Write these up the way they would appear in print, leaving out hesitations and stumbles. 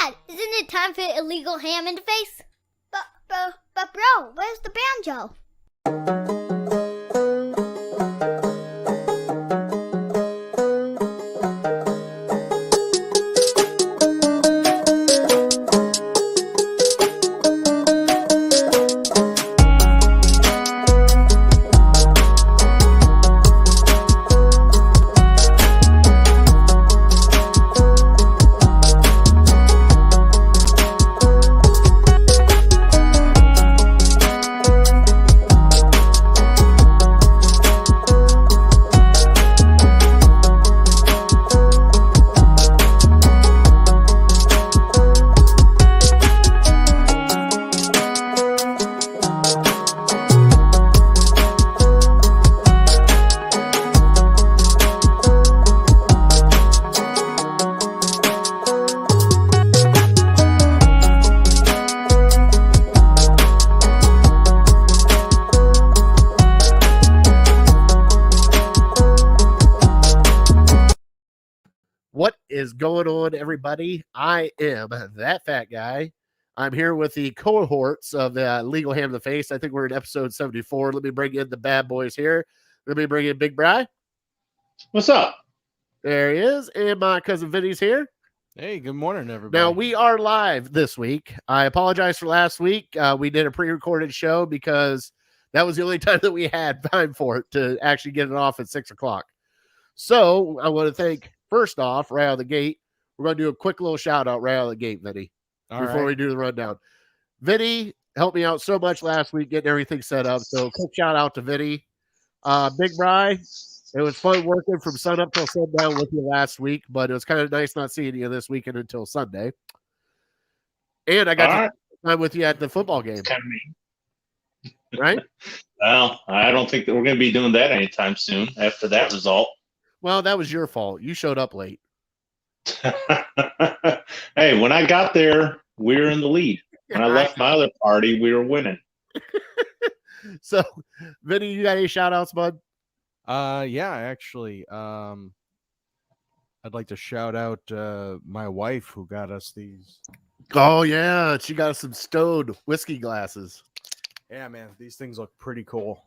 Dad, isn't it time for illegal ham interface? But bro, where's the banjo? What is going on, everybody? I am that fat guy. I'm here with the cohorts of the Legal Ham the Face. I think we're in episode 74. Let me bring in the bad boys here. Let me bring in Big Bry. What's up? There he is. And my cousin Vinny's here. Hey, good morning, everybody. Now, we are live this week. I apologize for last week. We did a pre-recorded show because that was the only time that we had time for it to actually get it off at 6 o'clock. So I want to thank, first off, right out of the gate, we're going to do a quick little shout out right out of the gate, Vinny, before we do the rundown. Vinny helped me out so much last week getting everything set up. So quick shout out to Vinny. Big Bry, it was fun working from sun up till sundown with you last week, but it was kind of nice not seeing you this weekend until Sunday. And I got to time with you at the football game. Right? Well, I don't think that we're going to be doing that anytime soon after that result. Well, that was your fault. You showed up late. Hey, when I got there, we were in the lead. When I left my other party, we were winning. So, Vinny, you got any shout outs, bud? Yeah, actually. I'd like to shout out my wife who got us these. Oh, yeah. She got us some Stowed whiskey glasses. Yeah, man, these things look pretty cool.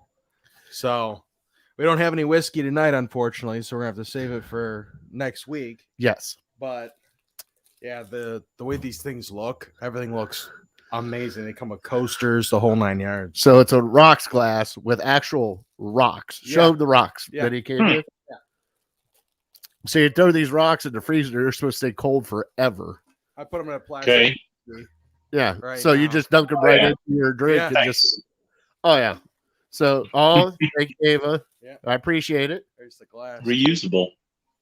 So, we don't have any whiskey tonight, unfortunately, so we're going to have to save it for next week. Yes. But, yeah, the way these things look, everything looks amazing. They come with coasters, the whole 9 yards. So, it's a rocks glass with actual rocks. Show them the rocks that he came with. Yeah. So, you throw these rocks in the freezer, they're supposed to stay cold forever. I put them in a plastic. Okay. Yeah. Right so, you now. just dunk them into your drink and just. Oh, yeah. So, thank you, Ava. Yeah. I appreciate it. There's the glass. Reusable.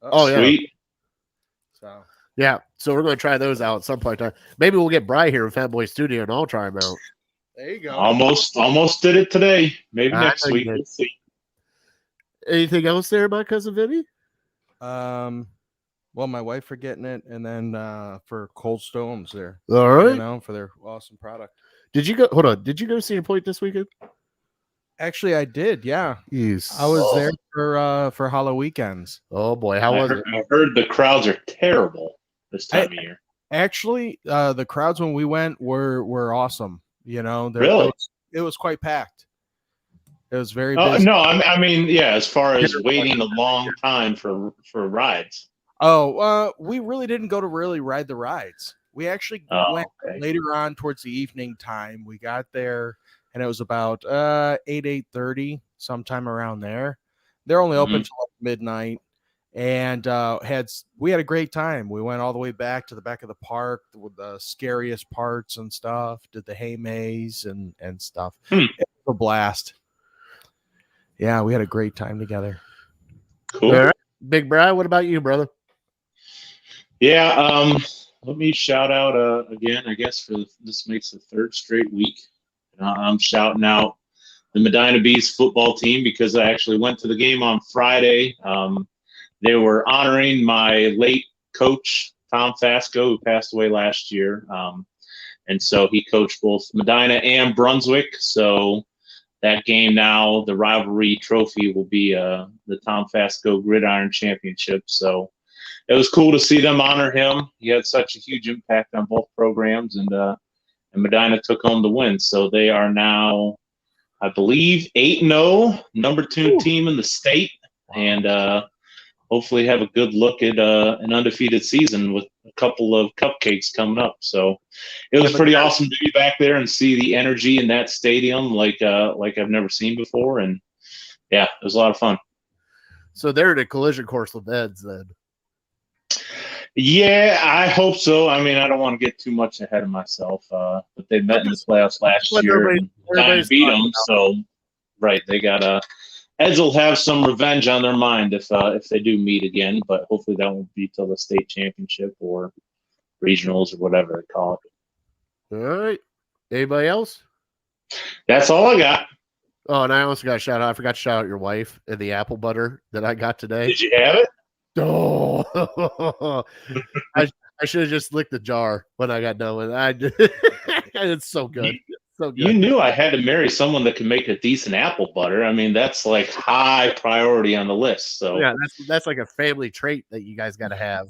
Oh, yeah. Sweet. So, yeah. So, we're going to try those out at some point in time. Maybe we'll get Bry here in Fat Boy Studio and I'll try them out. there you go. Almost did it today. Maybe I next know you week. did. We'll see. Anything else there, my cousin Vinny? Well, my wife for getting it, and then for Cold Stones there, All right. you know, for their awesome product. Did you go? Hold on. Did you go see your point this weekend? Actually, I did. Yeah, Yes. I was there for Halloween weekends. Oh boy, how was it? I heard the crowds are terrible this time of year. Actually, the crowds when we went were awesome. You know, Really? it was quite packed. It was very busy. No, I mean, yeah, as far as waiting a long time for rides. Oh, we really didn't go to really ride the rides. We actually went later on towards the evening time. We got there, and it was about 8:30, sometime around there. They're only open till midnight, and we had a great time. We went all the way back to the back of the park with the scariest parts and stuff. Did the hay maze and stuff. It was a blast. Yeah, we had a great time together. Cool. All right. Big Bry, what about you, brother? Yeah, let me shout out again, I guess, for this makes the third straight week. I'm shouting out the Medina Bees football team because I actually went to the game on Friday. They were honoring my late coach, Tom Fasco, who passed away last year. And so he coached both Medina and Brunswick. So that game now, the rivalry trophy will be the Tom Fasco Gridiron Championship. So it was cool to see them honor him. He had such a huge impact on both programs, and Medina took home the win. So they are now, I believe, 8-0, number 2 team in the state, and hopefully have a good look at an undefeated season with a couple of cupcakes coming up. So it was pretty awesome to be back there and see the energy in that stadium like I've never seen before. And yeah, it was a lot of fun. So they're in a collision course with Eds then. Yeah, I hope so. I mean, I don't want to get too much ahead of myself, but they met in the playoffs last year and beat them. So, right, they got Eds will have some revenge on their mind if they do meet again, but hopefully that won't be till the state championship or regionals or whatever they call it. All right. Anybody else? That's all I got. Oh, and I also got a shout out. I forgot to shout out your wife and the apple butter that I got today. Did you have it? Oh, I should have just licked the jar when I got done with it. It's so good. So good. You knew I had to marry someone that can make a decent apple butter. I mean, that's like high priority on the list. So yeah, that's like a family trait that you guys got to have.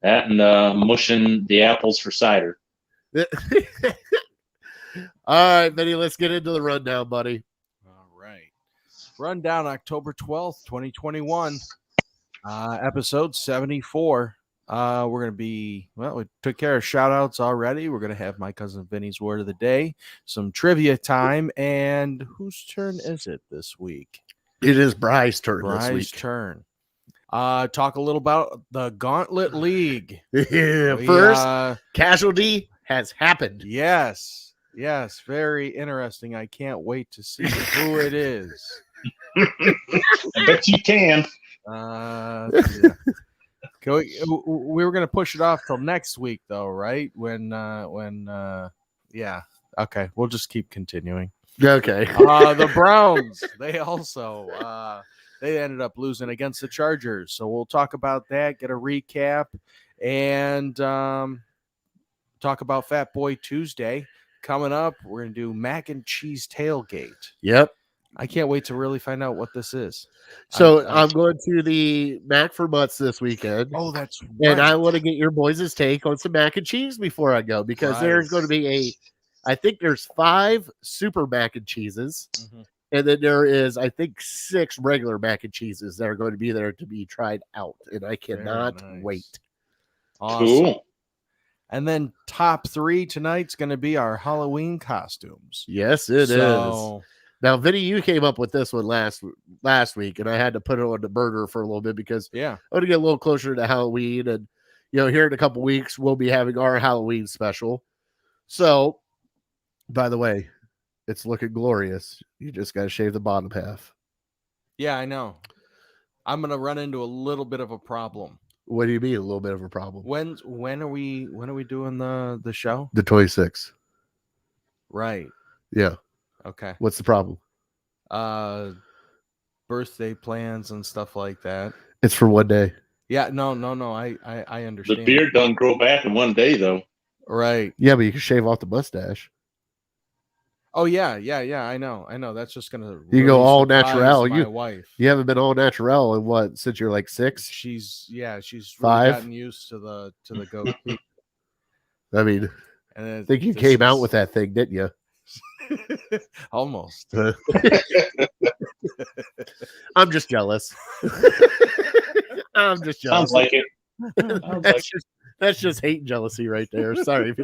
That and mushing the apples for cider. All right, Vinny, let's get into the rundown, buddy. All right. Rundown October 12th, 2021, episode 74. We're going to be, we took care of shout outs already. We're going to have my cousin Vinny's word of the day, some trivia time, and whose turn is it this week? It is Bry's turn Bry's this week. Turn. Talk a little about the Gauntlet League. Yeah, first casualty has happened. Yes, very interesting. I can't wait to see who it is. I bet you can. Yeah. We were going to push it off till next week, though, right? Yeah. Okay, we'll just keep continuing. Okay. The Browns, they also they ended up losing against the Chargers, so we'll talk about that, get a recap, and talk about Fat Boy Tuesday coming up. We're gonna do mac and cheese tailgate. Yep. I can't wait to really find out what this is. So I'm going to the Mac for Mutts this weekend. Oh, that's right. And I want to get your boys' take on some mac and cheese before I go, because there's going to be I think there's 5 super mac and cheeses. Mm-hmm. And then there is, I think, 6 regular mac and cheeses that are going to be there to be tried out. And I cannot wait. Awesome. Cool. And then top 3 tonight's going to be our Halloween costumes. Yes, it is. Now, Vinny, you came up with this one last week, and I had to put it on the burner for a little bit because I want to get a little closer to Halloween. And, here in a couple weeks, we'll be having our Halloween special. So, by the way, it's looking glorious. You just got to shave the bottom half. Yeah, I know. I'm going to run into a little bit of a problem. What do you mean a little bit of a problem? When are we doing the show? The 26th. Right. Yeah. Okay. What's the problem? Birthday plans and stuff like that. It's for one day. Yeah, no. I understand. The beard doesn't grow back in one day, though. Right. Yeah, but you can shave off the mustache. Oh yeah. I know. That's just gonna. You go all natural. My wife. You haven't been all natural in what, since you're like 6? She's 5. Really gotten used to the goatee. I mean, I think you came out with that thing, didn't you? Almost. I'm just jealous. I'm just jealous. Sounds like it. That's just hate and jealousy right there. Sorry.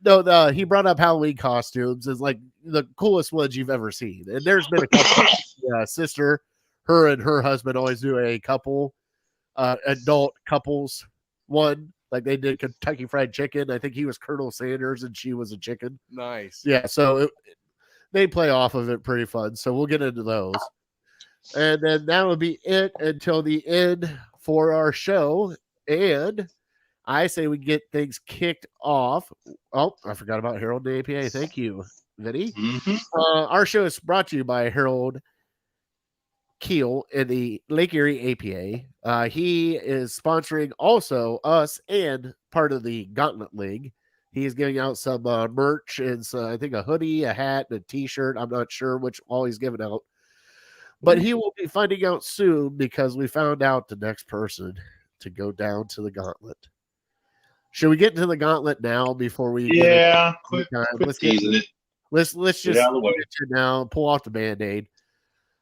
No, he brought up Halloween costumes as like the coolest ones you've ever seen. And there's been a couple sister, her and her husband always do a couple adult couples one. Like they did Kentucky Fried Chicken. I think he was Colonel Sanders and she was a chicken. Nice. Yeah, so they play off of it pretty fun. So we'll get into those. And then that will be it until the end for our show. And I say we get things kicked off. Oh, I forgot about Harold and the APA. Thank you, Vinny. Mm-hmm. Our show is brought to you by Harold Keel in the Lake Erie APA. He is sponsoring also us and part of the Gauntlet League. He is giving out some merch and I think a hoodie, a hat, and a t-shirt. I'm not sure which all he's giving out. But he will be finding out soon because we found out the next person to go down to the gauntlet. Should we get into the gauntlet now before we? Yeah, quit Let's teasing it. Let's Get just out of the way. get to now. Pull off the Band-Aid.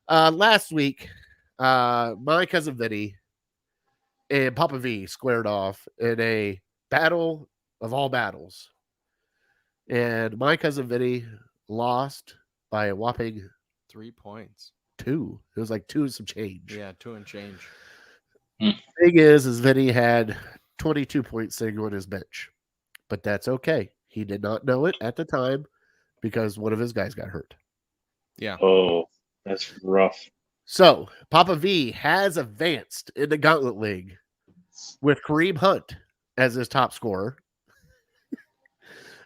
Last week, my cousin Vinny and Papa V squared off in a battle of all battles, and my cousin Vinny lost by a whopping 3 points. 2. It was like 2 and some change. Yeah, 2 and change. Thing is Vinny had 22 points sitting on his bench, but that's okay. He did not know it at the time because one of his guys got hurt. Yeah. Oh, that's rough. So Papa V has advanced in the Gauntlet League with Kareem Hunt as his top scorer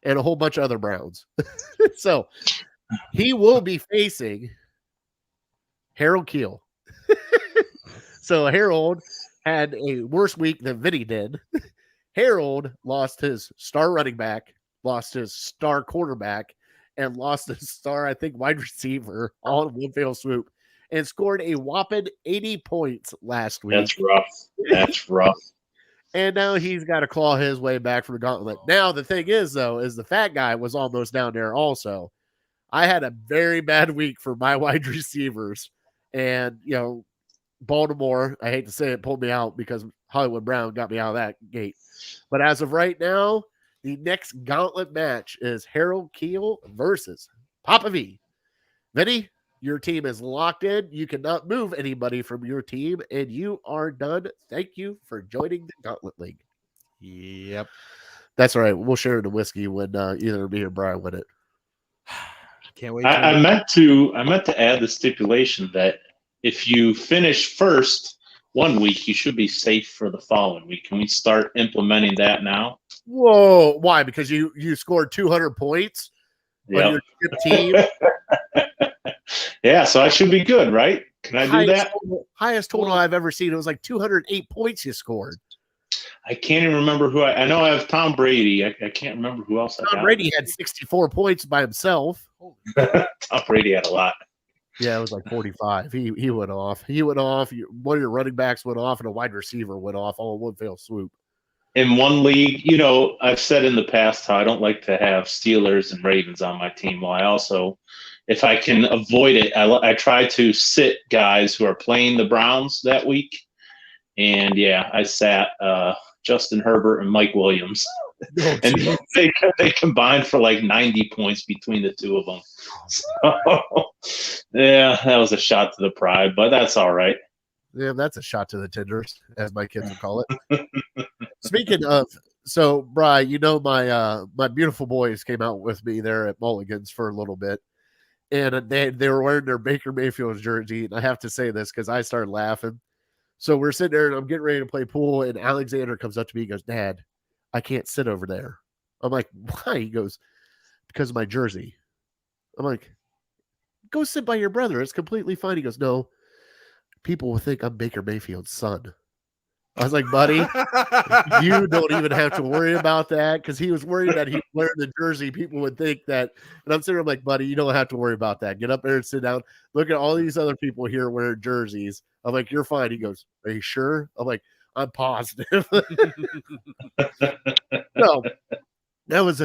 and a whole bunch of other Browns. So he will be facing Harold Keel. So Harold had a worse week than Vinny did. Harold lost his star running back, lost his star quarterback, and lost his star, I think, wide receiver all in one fell swoop, and scored a whopping 80 points last week. That's rough. That's rough. And now he's got to claw his way back from the gauntlet. Now, the thing is, though, is the fat guy was almost down there also. I had a very bad week for my wide receivers. And, Baltimore, I hate to say it, pulled me out because Hollywood Brown got me out of that gate. But as of right now, the next gauntlet match is Harold Keel versus Papa V. Vinny, your team is locked in. You cannot move anybody from your team, and you are done. Thank you for joining the Gauntlet League. Yep. That's all right. We'll share the whiskey when either me or Brian win it. Can't wait. I meant to add the stipulation that if you finish first one week, you should be safe for the following week. Can we start implementing that now? Whoa. Why? Because you scored 200 points on your team? Yeah, so I should be good, right? Can I do that? Highest total I've ever seen. It was like 208 points you scored. I can't even remember who I know I have Tom Brady. I can't remember who else I have. Tom Brady had 64 points by himself. Tom Brady had a lot. Yeah, it was like 45. He went off. One of your running backs went off, and a wide receiver went off all in one fell swoop. In one league, I've said in the past how I don't like to have Steelers and Ravens on my team. Well, I also, if I can avoid it, I try to sit guys who are playing the Browns that week. And, yeah, I sat Justin Herbert and Mike Williams. And they combined for like 90 points between the two of them. So, yeah, that was a shot to the pride, but that's all right. Yeah, that's a shot to the tenders, as my kids would call it. Speaking of, so Bri, my beautiful boys came out with me there at Mulligan's for a little bit, and they were wearing their Baker Mayfield jersey. And I have to say this because I started laughing. So we're sitting there, and I'm getting ready to play pool, and Alexander comes up to me and goes, "Dad, I can't sit over there." I'm like, "Why?" He goes, "Because of my jersey." I'm like, "Go sit by your brother. It's completely fine." He goes, "No, people will think I'm Baker Mayfield's son." I was like, "Buddy, you don't even have to worry about that," because he was worried that he wearing the jersey, people would think that. And I'm sitting there, I'm like, "Buddy, you don't have to worry about that. Get up there and sit down. Look at all these other people here wearing jerseys." I'm like, "You're fine." He goes, "Are you sure?" I'm like, "I'm positive." So that was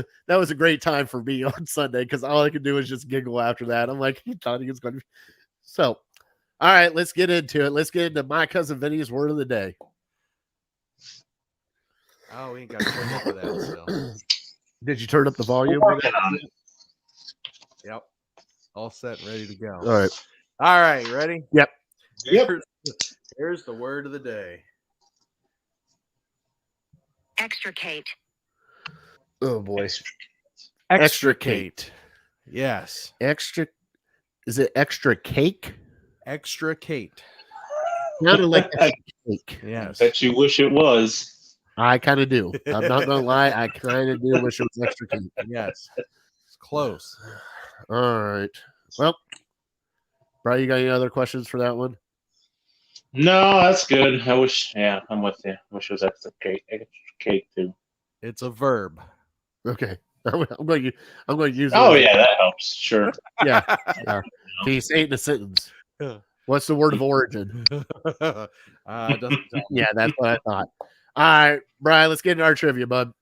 a great time for me on Sunday because all I could do was just giggle after that. I'm like, he thought he was going to. So, all right, let's get into it. Let's get into my cousin Vinny's word of the day. Oh, we ain't got to turn up for that still. Did you turn up the volume? Yep. All set and ready to go. All right. Ready? Yep. Here's the word of the day. Extricate. Oh boy. Extricate. Yes. Is it extra cake? Extricate. Sounded like cake. Yes. Bet you wish it was. I kind of do. I'm not gonna lie. I kind of do wish it was extra cake. Yes. It's close. All right. Well, Brian, you got any other questions for that one? No, that's good. I'm with you. I wish it was extra cake too. It's a verb. Okay. I'm going to use it. Oh, yeah, that helps. Sure. Yeah. Can you say it in a sentence? What's the word of origin? Doesn't tell. Yeah, that's what I thought. All right, Brian, let's get into our trivia, bud.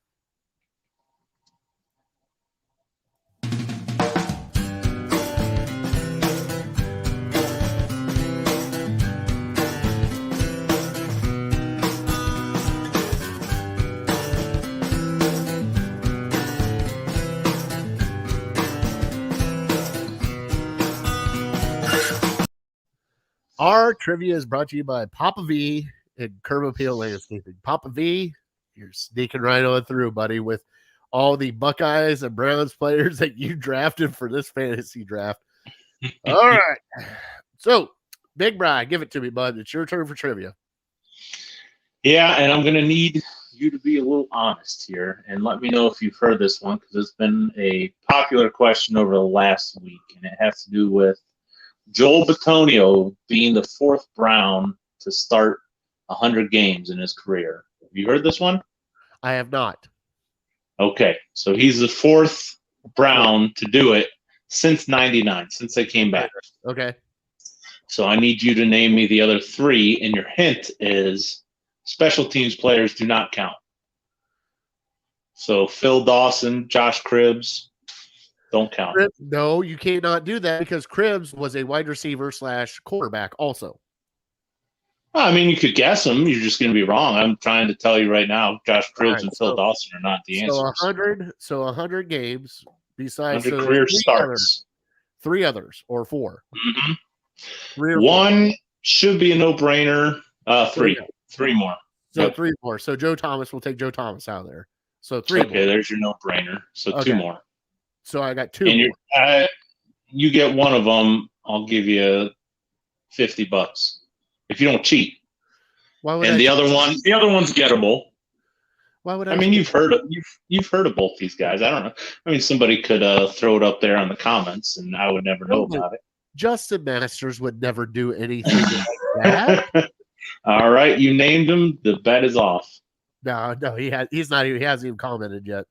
Our trivia is brought to you by Papa V and Curb Appeal Landscaping. Papa V, you're sneaking right on through, buddy, with all the Buckeyes and Browns players that you drafted for this fantasy draft. All right. So, Big Brian, give it to me, bud. It's your turn for trivia. Yeah, and I'm going to need you to be a little honest here and let me know if you've heard this one because it's been a popular question over the last week, and it has to do with Joel Bitonio being the fourth Brown to start 100 games in his career. Have you heard this one? I have not. Okay, so he's the fourth Brown to do it since 99, since they came back. Okay. So I need you to name me the other three, and your hint is special teams players do not count. So Phil Dawson, Josh Cribbs, don't count. No, you cannot do that because Cribbs was a wide receiver / quarterback also. Well, I mean, you could guess them. You're just going to be wrong. I'm trying to tell you right now, Josh Cribbs and Phil Dawson are not the answers. So 100 games besides 100 career starts. Three others or four. Mm-hmm. One should be a no-brainer. Three more. So yep. 3 more. So Joe Thomas, we'll take Joe Thomas out of there. So 3 more. Okay, there's your no-brainer. So 2 more. So I got 2 and more. You get one of them, I'll give you $50 if you don't cheat. Why would and the other one's gettable. Why would I mean, you've heard of both these guys. I don't know. I mean, somebody could throw it up there on the comments, and I would never know about it. Justin Masters would never do anything like that. All right, you named him. The bet is off. No, he hasn't even commented yet.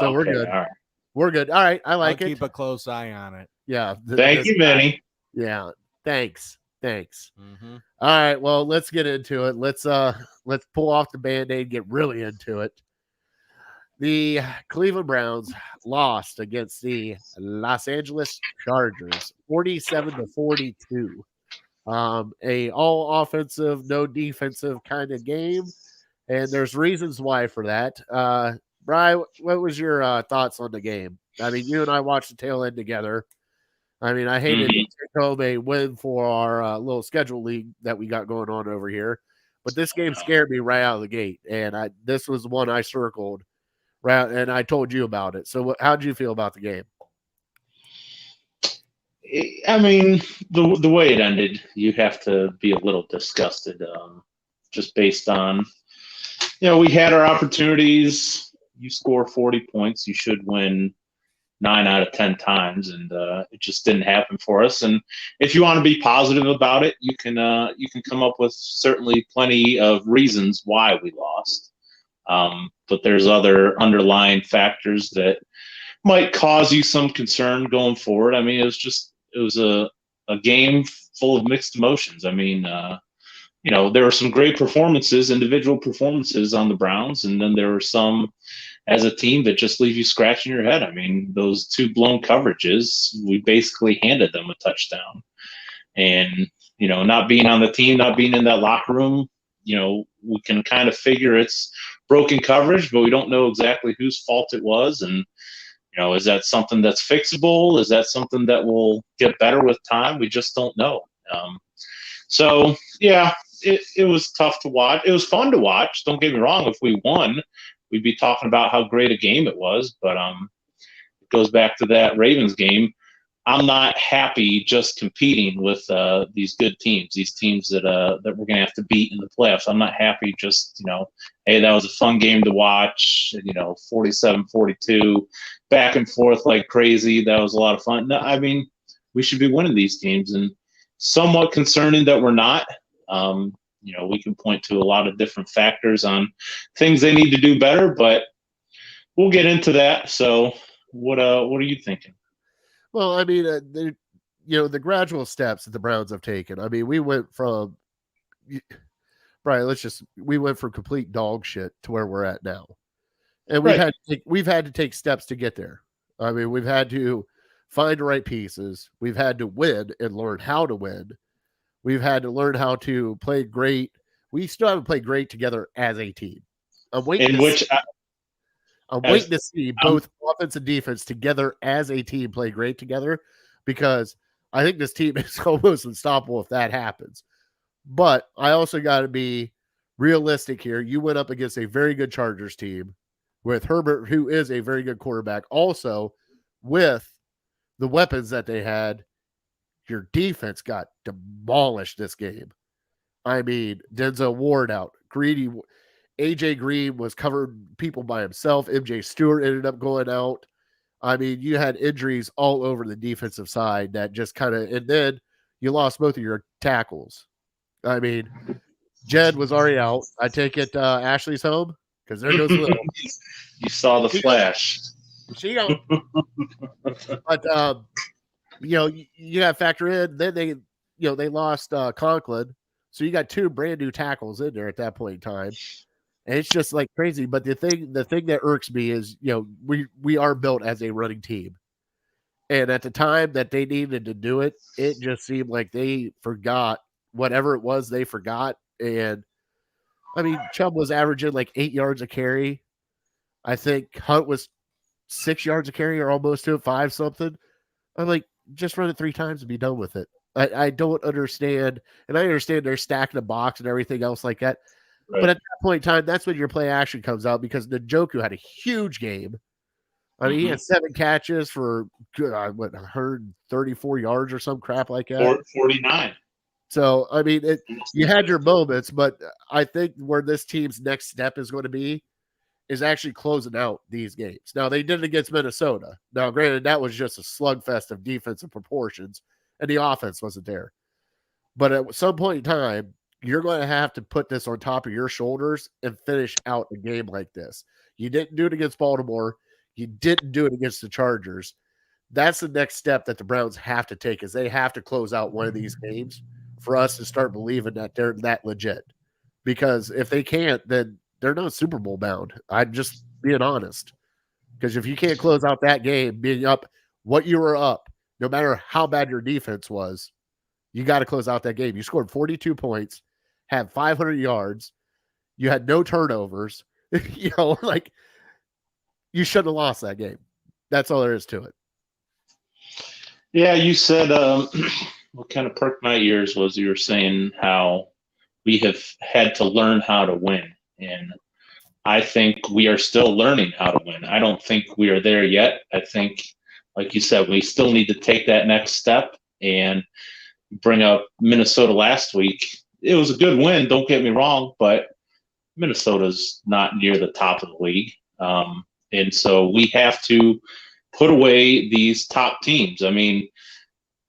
So we're good. All right. We're good. All right, I like it. Keep a close eye on it. Yeah. Thank you, Benny. Yeah. Thanks. Mm-hmm. All right, well, let's get into it. Let's pull off the Band-Aid, get really into it. The Cleveland Browns lost against the Los Angeles Chargers, 47-42. A all offensive, no defensive kind of game, and there's reasons why for that. Brian, what was your thoughts on the game? I mean, you and I watched the tail end together. I mean, I hated to take home a win for our little schedule league that we got going on over here, but this game scared me right out of the gate, and this was the one I circled, right, and I told you about it. So, how did you feel about the game? I mean, the way it ended, you have to be a little disgusted, just based on, we had our opportunities. You score 40 points, you should win 9 out of 10 times, and it just didn't happen for us. And if you want to be positive about it, you can come up with certainly plenty of reasons why we lost. But there's other underlying factors that might cause you some concern going forward. I mean, it was a game full of mixed emotions. I mean, there were some great performances, individual performances on the Browns, and then there were some as a team that just leave you scratching your head. I mean, those 2 blown coverages, we basically handed them a touchdown. And, not being on the team, not being in that locker room, we can kind of figure it's broken coverage, but we don't know exactly whose fault it was. And, is that something that's fixable? Is that something that will get better with time? We just don't know. So, yeah, it was tough to watch. It was fun to watch. Don't get me wrong. If we won, we'd be talking about how great a game it was. But it goes back to that Ravens game. I'm not happy just competing with these good teams, these teams that we're going to have to beat in the playoffs. I'm not happy just, hey, that was a fun game to watch, 47-42, back and forth like crazy. That was a lot of fun. No, I mean, we should be winning these games, and somewhat concerning that we're not. We can point to a lot of different factors on things they need to do better, but we'll get into that. So what are you thinking? Well, I mean, the gradual steps that the Browns have taken. I mean, we went from Brian, we went from complete dog shit to where we're at now. And we've had to take steps to get there. I mean, we've had to find the right pieces. We've had to win and learn how to win. We've had to learn how to play great. We still haven't played great together as a team. I'm waiting to see both offense and defense together as a team play great together, because I think this team is almost unstoppable if that happens. But I also got to be realistic here. You went up against a very good Chargers team with Herbert, who is a very good quarterback. Also, with the weapons that they had, your defense got demolished this game. I mean, Denzel Ward out. AJ Green was covering people by himself. MJ Stewart ended up going out. I mean, you had injuries all over the defensive side that just kind of, and then you lost both of your tackles. I mean, Jed was already out. I take it Ashley's home, because there goes Little. You saw the flash. She don't. But you got to factor in. Then they lost Conklin, so you got 2 brand new tackles in there at that point in time, and it's just like crazy. But the thing that irks me is, we are built as a running team, and at the time that they needed to do it, it just seemed like they forgot whatever it was. They forgot, and I mean, Chubb was averaging like 8 yards a carry. I think Hunt was 6 yards a carry, or almost to it, 5 something. I'm like, just run it 3 times and be done with it. I don't understand. And I understand they're stacking the box and everything else like that. Right. But at that point in time, that's when your play action comes out, because Njoku had a huge game. I mean, he had 7 catches for 134 yards or some crap like that. 49. So, I mean, you had your moments, but I think where this team's next step is going to be is actually closing out these games. Now, they did it against Minnesota. Now, granted, that was just a slugfest of defensive proportions, and the offense wasn't there. But at some point in time, you're going to have to put this on top of your shoulders and finish out a game like this. You didn't do it against Baltimore. You didn't do it against the Chargers. That's the next step that the Browns have to take, is they have to close out one of these games for us to start believing that they're that legit. Because if they can't, then they're not Super Bowl bound. I'm just being honest. Because if you can't close out that game, being up what you were up, no matter how bad your defense was, you got to close out that game. You scored 42 points, had 500 yards. You had no turnovers. You shouldn't have lost that game. That's all there is to it. Yeah, you said what kind of perked my ears was you were saying how we have had to learn how to win. And I think we are still learning how to win. I don't think we are there yet. I think, like you said, we still need to take that next step. And bring up Minnesota last week. It was a good win, don't get me wrong, but Minnesota's not near the top of the league. And so we have to put away these top teams. I mean,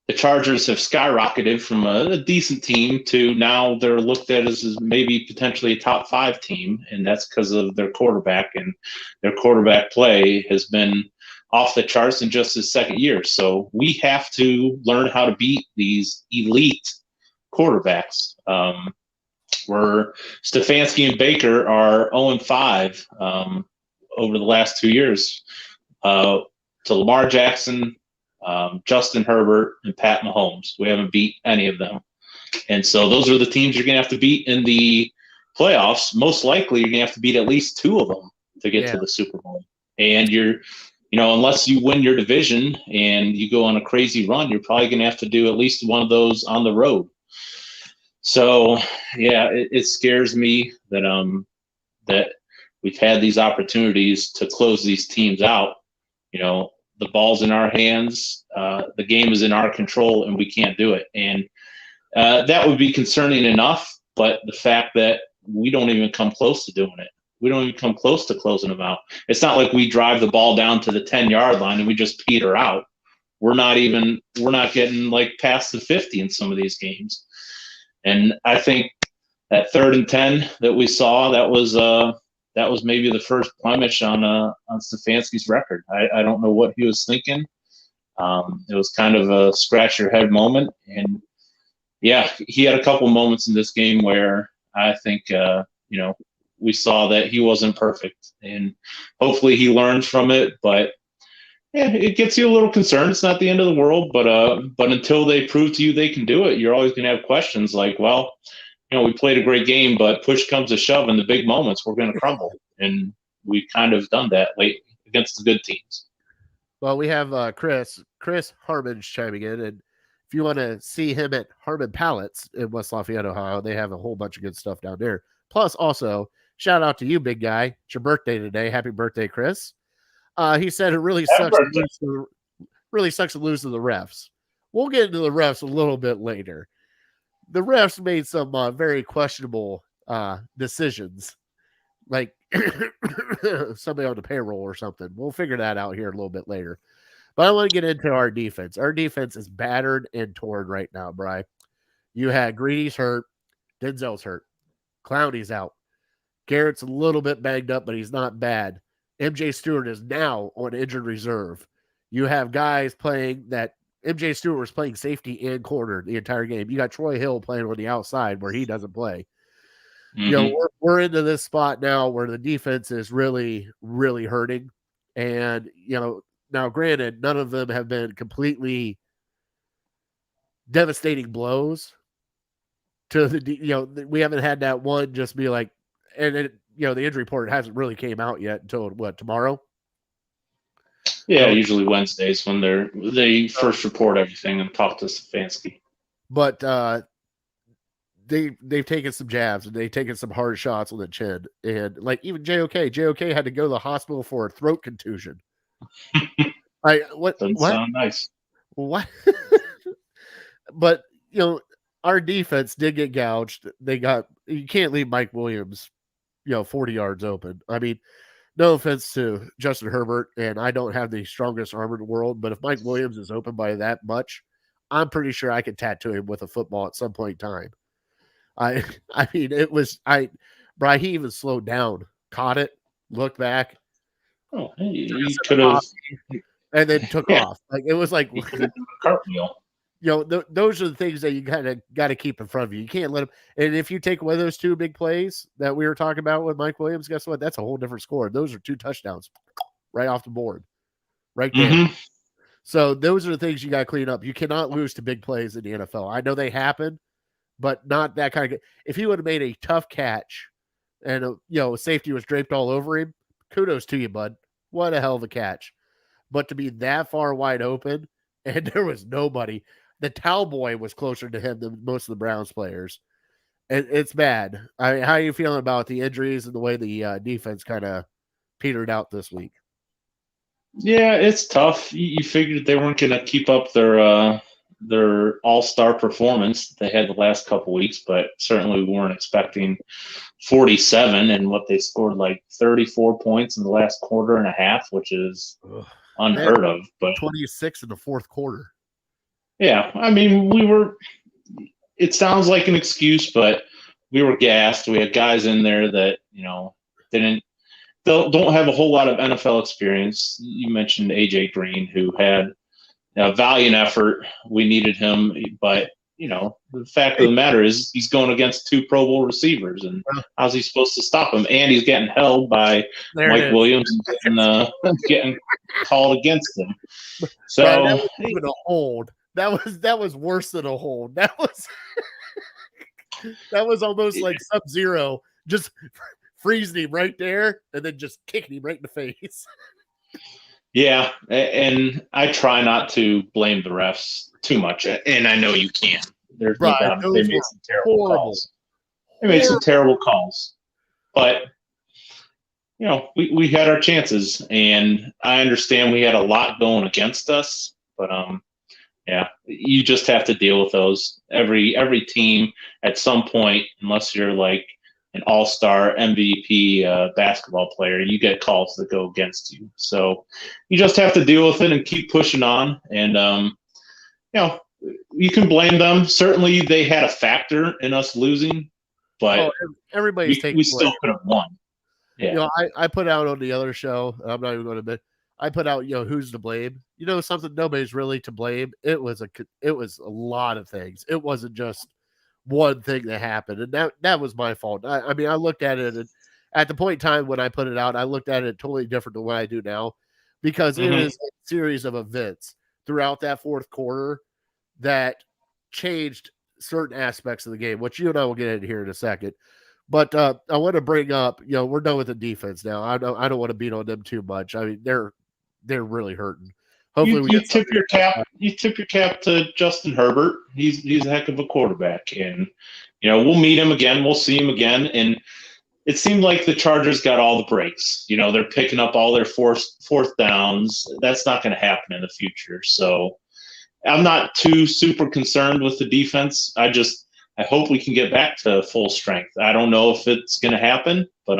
the Chargers have skyrocketed from a decent team to now they're looked at as maybe potentially a top 5 team, and that's because of their quarterback, and their quarterback play has been off the charts in just his second year. So we have to learn how to beat these elite quarterbacks. Where Stefanski and Baker are 0-5 over the last 2 years to Lamar Jackson, Justin Herbert, and Pat Mahomes. We haven't beat any of them. And so those are the teams you're going to have to beat in the playoffs. Most likely you're going to have to beat at least 2 of them to get to the Super Bowl. And unless you win your division and you go on a crazy run, you're probably going to have to do at least one of those on the road. So, yeah, it scares me that that we've had these opportunities to close these teams out. The ball's in our hands, the game is in our control, and we can't do it. And that would be concerning enough, but the fact that we don't even come close to doing it. We don't even come close to closing them out. It's not like we drive the ball down to the 10-yard line and we just peter out. We're not getting like past the 50 in some of these games. And I think that 3rd and 10 that we saw, that was maybe the first blemish on Stefanski's record. I don't know what he was thinking. It was kind of a scratch your head moment. And yeah, he had a couple moments in this game where I think, we saw that he wasn't perfect, and hopefully he learns from it. But yeah, it gets you a little concerned. It's not the end of the world, but until they prove to you they can do it, you're always going to have questions like, well, we played a great game, but push comes to shove in the big moments, we're going to crumble. And we've kind of done that lately against the good teams. Well, we have Chris Harmon chiming in, and if you want to see him at Harmon Pallets in West Lafayette, Ohio, they have a whole bunch of good stuff down there. Plus, also, shout out to you, big guy. It's your birthday today. Happy birthday, Chris. He said it really sucks to lose to the refs. We'll get into the refs a little bit later. The refs made some very questionable decisions, like somebody on the payroll or something. We'll figure that out here a little bit later. But I want to get into our defense. Our defense is battered and torn right now, Bri. You had Greedy's hurt. Denzel's hurt. Clowney's out. Garrett's a little bit banged up, but he's not bad. MJ Stewart is now on injured reserve. You have guys playing that MJ Stewart was playing safety and corner the entire game. You got Troy Hill playing on the outside where he doesn't play. Mm-hmm. We're into this spot now where the defense is really, really hurting. And, now granted, none of them have been completely devastating blows to the, we haven't had that one just be like, and it, the injury report hasn't really came out yet until tomorrow? Yeah, usually Wednesdays when they first report everything and talk to Stefanski. But they've taken some jabs and they've taken some hard shots on the chin, and like even JOK had to go to the hospital for a throat contusion. Doesn't sound nice. What? But our defense did get gouged. You can't leave Mike Williams 40 yards open. I mean, no offense to Justin Herbert, and I don't have the strongest arm in the world, but if Mike Williams is open by that much, I'm pretty sure I could tattoo him with a football at some point in time. I mean, it was Bri, he even slowed down, caught it, looked back. Oh, he could have, and then took off. Like it was like cartwheel. Those are the things that you kind of got to keep in front of you. You can't let them. And if you take away those two big plays that we were talking about with Mike Williams, guess what? That's a whole different score. Those are 2 touchdowns right off the board, right there. Mm-hmm. So those are the things you got to clean up. You cannot lose to big plays in the NFL. I know they happen, but not that kind of. If he would have made a tough catch, and safety was draped all over him, kudos to you, bud. What a hell of a catch! But to be that far wide open, and there was nobody. The towel boy was closer to him than most of the Browns players. It's bad. How are you feeling about the injuries and the way the defense kind of petered out this week? Yeah, it's tough. You figured they weren't going to keep up their all-star performance they had the last couple weeks, but certainly we weren't expecting 47, and what they scored like 34 points in the last quarter and a half, which is unheard of. But 26 in the fourth quarter. Yeah, I mean, it sounds like an excuse, but we were gassed. We had guys in there that, don't have a whole lot of NFL experience. You mentioned AJ Green, who had a valiant effort. We needed him, but, the fact of the matter is he's going against 2 Pro Bowl receivers, and how's he supposed to stop him? And he's getting held by Mike Williams and getting called against him. So that was even a hold. That was worse than a hold. That was almost like Sub-Zero, just freezing him right there and then just kicking him right in the face. Yeah, and I try not to blame the refs too much, and I know you can. There's no doubt they made some terrible calls. They made some terrible calls, but we had our chances, and I understand we had a lot going against us, but yeah, you just have to deal with those. Every team at some point, unless you're like an all-star MVP basketball player, you get calls that go against you. So you just have to deal with it and keep pushing on. And, you can blame them. Certainly they had a factor in us losing, but everybody's we still could have won. Yeah. I put out on the other show, I'm not even going to admit, I put out, who's to blame. Something, nobody's really to blame. It was a lot of things. It wasn't just one thing that happened, and that was my fault. I mean, I looked at it, and at the point in time when I put it out, I looked at it totally different than what I do now, because it is a series of events throughout that fourth quarter that changed certain aspects of the game, which you and I will get into here in a second. But I want to bring up, we're done with the defense now. I don't want to beat on them too much. I mean, they're really hurting. Hopefully, you tip your cap. You tip your cap to Justin Herbert. He's a heck of a quarterback, and we'll meet him again. We'll see him again, and it seemed like the Chargers got all the breaks. They're picking up all their fourth downs. That's not going to happen in the future. So I'm not too super concerned with the defense. I hope we can get back to full strength. I don't know if it's going to happen, but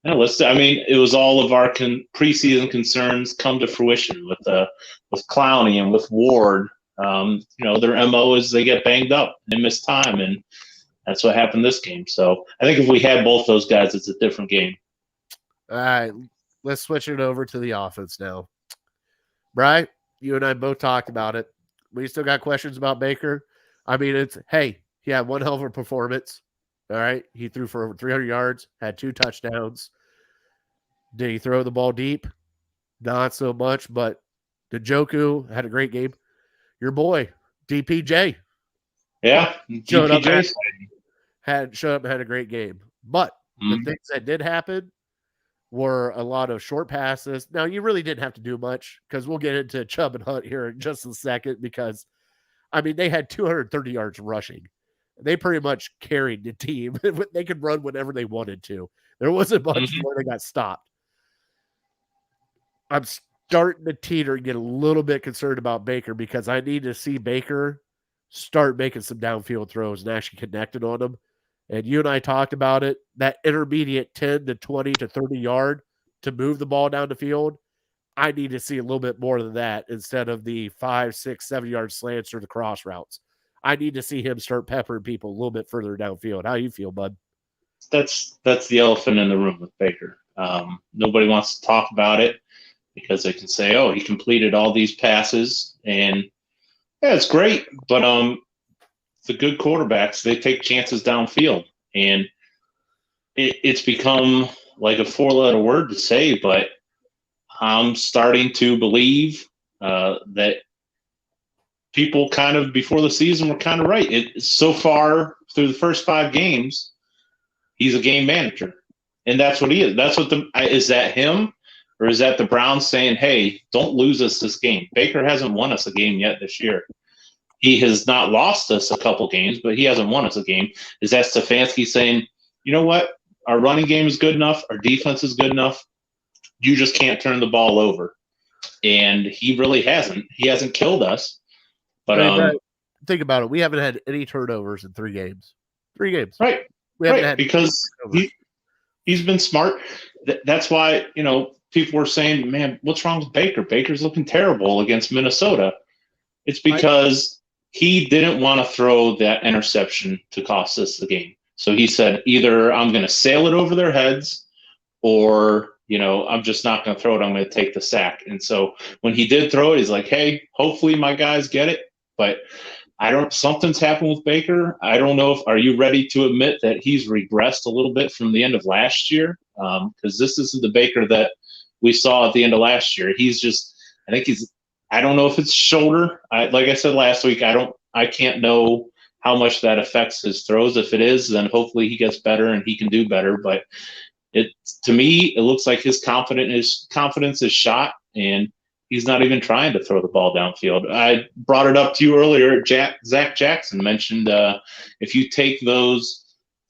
it was all of our preseason concerns come to fruition with Clowney and with Ward. Their MO is they get banged up, they miss time, and that's what happened this game. So I think if we had both those guys, it's a different game. All right, let's switch it over to the offense now. Brian, you and I both talked about it. We still got questions about Baker. I mean, he had one hell of a performance. All right. He threw for over 300 yards, had 2 touchdowns. Did he throw the ball deep? Not so much, but Njoku had a great game. Your boy, DPJ. Yeah. Showed up and had a great game. But the things that did happen were a lot of short passes. Now, you really didn't have to do much, because we'll get into Chubb and Hunt here in just a second, because, I mean, they had 230 yards rushing. They pretty much carried the team. They could run whenever they wanted to. There wasn't much where they got stopped. I'm starting to teeter and get a little bit concerned about Baker, because I need to see Baker start making some downfield throws and actually connected on them. And you and I talked about it, that intermediate 10 to 20 to 30 yard to move the ball down the field. I need to see a little bit more than that instead of the 5, 6, 7 yard slants or the cross routes. I need to see him start peppering people a little bit further downfield. How you feel, bud? That's the elephant in the room with Baker. Nobody wants to talk about it, because they can say, "Oh, he completed all these passes," and yeah, it's great. But the good quarterbacks, they take chances downfield, and it's become like a 4-letter word to say, but I'm starting to believe that people kind of before the season were kind of right. So far through the first 5 games, he's a game manager, and that's what he is. That's what is that him, or is that the Browns saying, "Hey, don't lose us this game"? Baker hasn't won us a game yet this year. He has not lost us a couple games, but he hasn't won us a game. Is that Stefanski saying, "You know what? Our running game is good enough. Our defense is good enough. You just can't turn the ball over." And he really hasn't. He hasn't killed us. But think about it. We haven't had any turnovers in 3 games. 3 games. Right. We haven't had because he's been smart. That's why, people were saying, "Man, what's wrong with Baker? Baker's looking terrible against Minnesota." It's because he didn't want to throw that interception to cost us the game. So he said, either I'm going to sail it over their heads, or, I'm just not going to throw it. I'm going to take the sack. And so when he did throw it, he's like, "Hey, hopefully my guys get it." But something's happened with Baker. I don't know are you ready to admit that he's regressed a little bit from the end of last year? Because this isn't the Baker that we saw at the end of last year. I don't know if it's shoulder. Like I said last week, I can't know how much that affects his throws. If it is, then hopefully he gets better and he can do better. But to me, it looks like his confidence is shot, and he's not even trying to throw the ball downfield. I brought it up to you earlier. Zach Jackson mentioned if you take those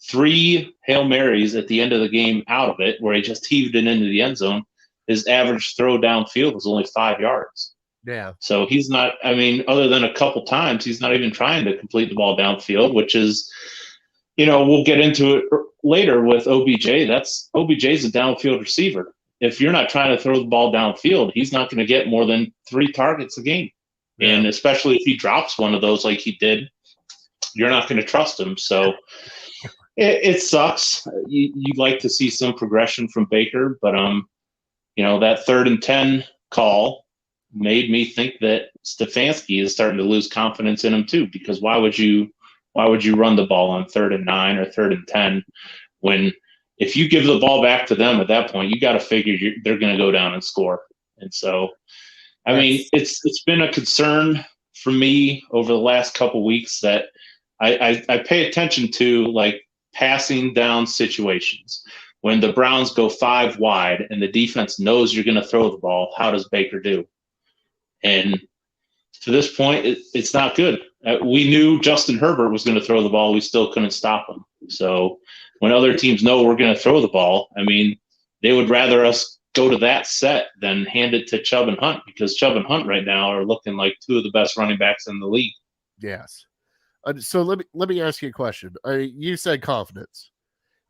3 Hail Marys at the end of the game out of it, where he just heaved it into the end zone, his average throw downfield was only 5 yards. Yeah. So he's not, other than a couple times, he's not even trying to complete the ball downfield, which is, we'll get into it later with OBJ. OBJ's a downfield receiver. If you're not trying to throw the ball downfield, he's not going to get more than 3 targets a game. Yeah. And especially if he drops one of those like he did, you're not going to trust him. So it sucks. You'd like to see some progression from Baker, but that 3rd and 10 call made me think that Stefanski is starting to lose confidence in him too, because why would you run the ball on 3rd and 9 or 3rd and 10 when if you give the ball back to them at that point, you got to figure they're going to go down and score. And so, I mean, it's been a concern for me over the last couple weeks that I pay attention to, like, passing down situations. When the Browns go 5 wide and the defense knows you're going to throw the ball, how does Baker do? And to this point, it's not good. We knew Justin Herbert was going to throw the ball. We still couldn't stop him. So when other teams know we're going to throw the ball, I mean, they would rather us go to that set than hand it to Chubb and Hunt, because Chubb and Hunt right now are looking like 2 of the best running backs in the league. Yes. So let me ask you a question. You said confidence.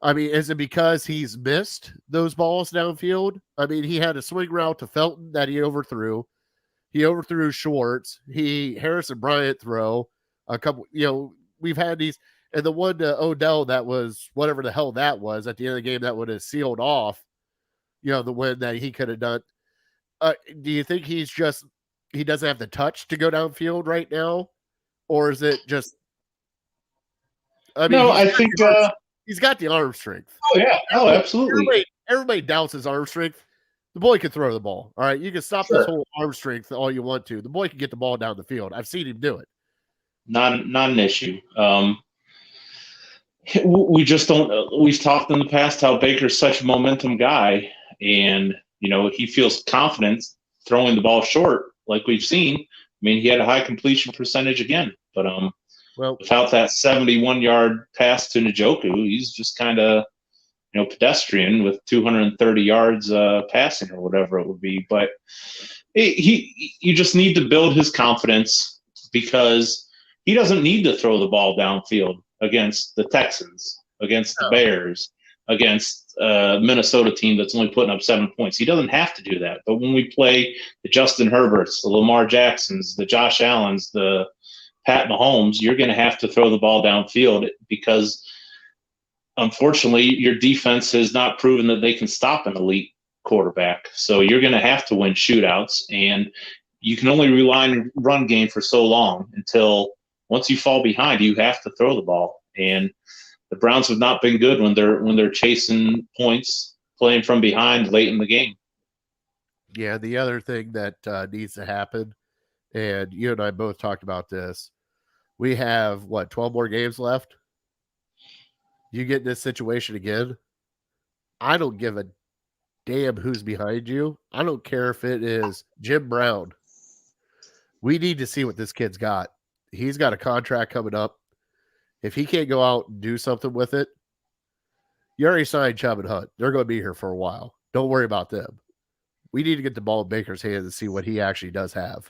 I mean, is it because he's missed those balls downfield? I mean, he had a swing route to Felton that he overthrew. He overthrew Schwartz. Harrison Bryant throw a couple. We've had these, and the one to Odell that was whatever the hell that was at the end of the game that would have sealed off, the win that he could have done. Do you think he doesn't have the touch to go downfield right now, or is it just? I mean, no, I think he's got the arm strength. Oh yeah, absolutely. Everybody doubts his arm strength. The boy can throw the ball. All right, you can stop this whole arm strength all you want to. The boy can get the ball down the field. I've seen him do it. Not an issue. We just don't. We've talked in the past how Baker's such a momentum guy, and he feels confident throwing the ball short, like we've seen. I mean, he had a high completion percentage again, but without that 71-yard pass to Njoku, he's just kind of pedestrian with 230 yards passing or whatever it would be. But you just need to build his confidence, because he doesn't need to throw the ball downfield against the Texans, against the Bears, against a Minnesota team that's only putting up 7 points. He doesn't have to do that. But when we play the Justin Herberts, the Lamar Jacksons, the Josh Allens, the Pat Mahomes, you're going to have to throw the ball downfield, because unfortunately, your defense has not proven that they can stop an elite quarterback. So you're going to have to win shootouts, and you can only rely on run game for so long until once you fall behind, you have to throw the ball. And the Browns have not been good when they're chasing points, playing from behind late in the game. Yeah, the other thing that needs to happen, and you and I both talked about this, we have, 12 more games left? You get in this situation again, I don't give a damn who's behind you. I don't care if it is Jim Brown. We need to see what this kid's got. He's got a contract coming up. If he can't go out and do something with it, you already signed Chubb and Hunt. They're going to be here for a while. Don't worry about them. We need to get the ball in Baker's hands and see what he actually does have.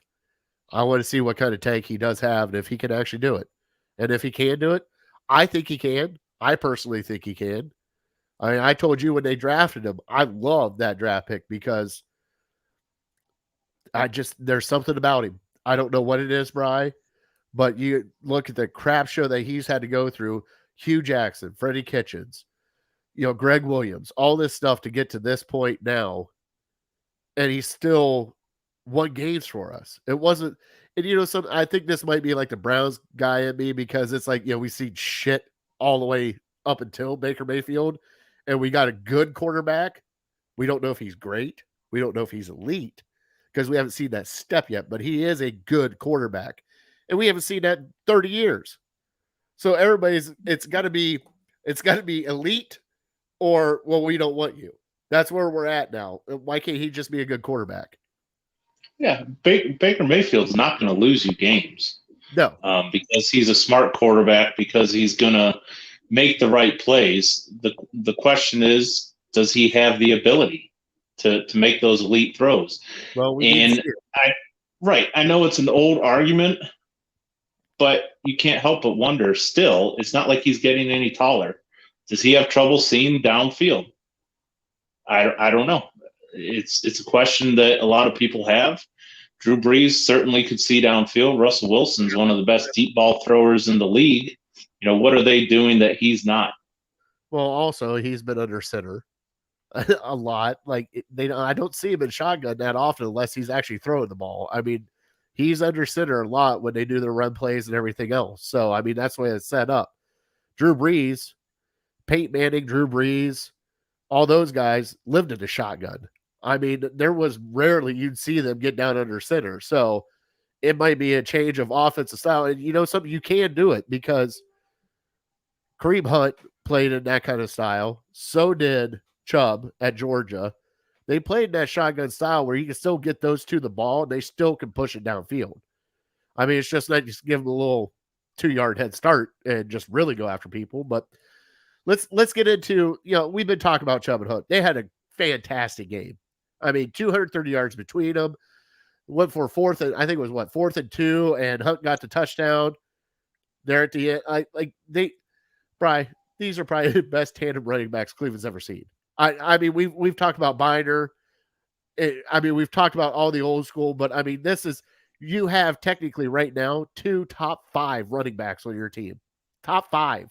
I want to see what kind of tank he does have and if he can actually do it. And if he can do it, I think he can. I personally think he can. I told you when they drafted him, I love that draft pick because there's something about him. I don't know what it is, Bri, but you look at the crap show that he's had to go through. Hugh Jackson, Freddie Kitchens, Greg Williams, all this stuff to get to this point now. And he's still won games for us. It wasn't, and I think this might be like the Browns guy in me, because it's like, we see shit all the way up until Baker Mayfield, and we got a good quarterback. We don't know if he's great. We don't know if he's elite, because we haven't seen that step yet, but he is a good quarterback, and we haven't seen that in 30 years. So it's got to be elite, or, well, we don't want you. That's where we're at now. Why can't he just be a good quarterback? Yeah, Baker Mayfield's not going to lose you games. No. Because he's a smart quarterback, because he's going to make the right plays. The question is, does he have the ability to make those elite throws? Well, I know it's an old argument, but you can't help but wonder still, it's not like he's getting any taller. Does he have trouble seeing downfield? I don't know. It's a question that a lot of people have. Drew Brees certainly could see downfield. Russell Wilson's one of the best deep ball throwers in the league. What are they doing that he's not? Well, also, he's been under center. a lot. Like I don't see him in shotgun that often unless he's actually throwing the ball. I mean, he's under center a lot when they do their run plays and everything else. So I mean, that's the way it's set up. Drew Brees, Peyton Manning, Drew Brees, all those guys lived in a shotgun. I mean, there was rarely you'd see them get down under center. So it might be a change of offensive style. And you know something, you can do it because Kareem Hunt played in that kind of style. So did Chubb at Georgia. They played that shotgun style where you can still get those to the ball and they still can push it downfield. I mean, it's just not just give them a little 2-yard head start and just really go after people. But let's get into, we've been talking about Chubb and Hunt. They had a fantastic game. I mean, 230 yards between them. Went for fourth and 2, and Hunt got the touchdown there at the end. These are probably the best tandem running backs Cleveland's ever seen. I mean, we've talked about Binder. We've talked about all the old school, but I mean, you have technically right now 2 top 5 running backs on your team. Top 5.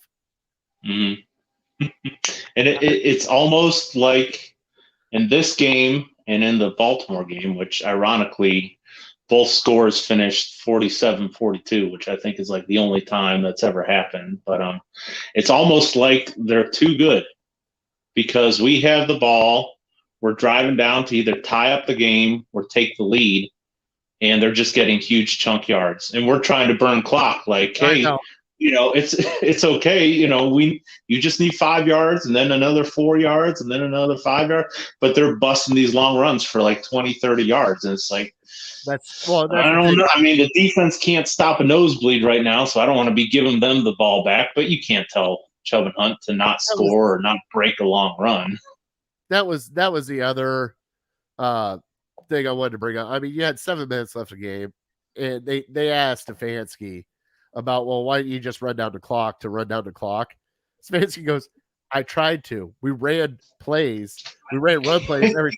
Mm-hmm. And it's almost like in this game and in the Baltimore game, which ironically both scores finished 47-42, which I think is like the only time that's ever happened. But it's almost like they're too good because we have the ball. We're driving down to either tie up the game or take the lead, and they're just getting huge chunk yards. And we're trying to burn clock like, hey, it's okay. You just need 5 yards and then another 4 yards and then another 5 yards. But they're busting these long runs for like 20, 30 yards. And it's like, I don't know. I mean, the defense can't stop a nosebleed right now, so I don't want to be giving them the ball back. But you can't tell Chubb and Hunt to not score or not break a long run. That was the other thing I wanted to bring up. I mean, you had 7 minutes left of the game, and they asked Stefanski about, well, why didn't you just run down the clock? Stefanski goes, I tried to. We ran run plays every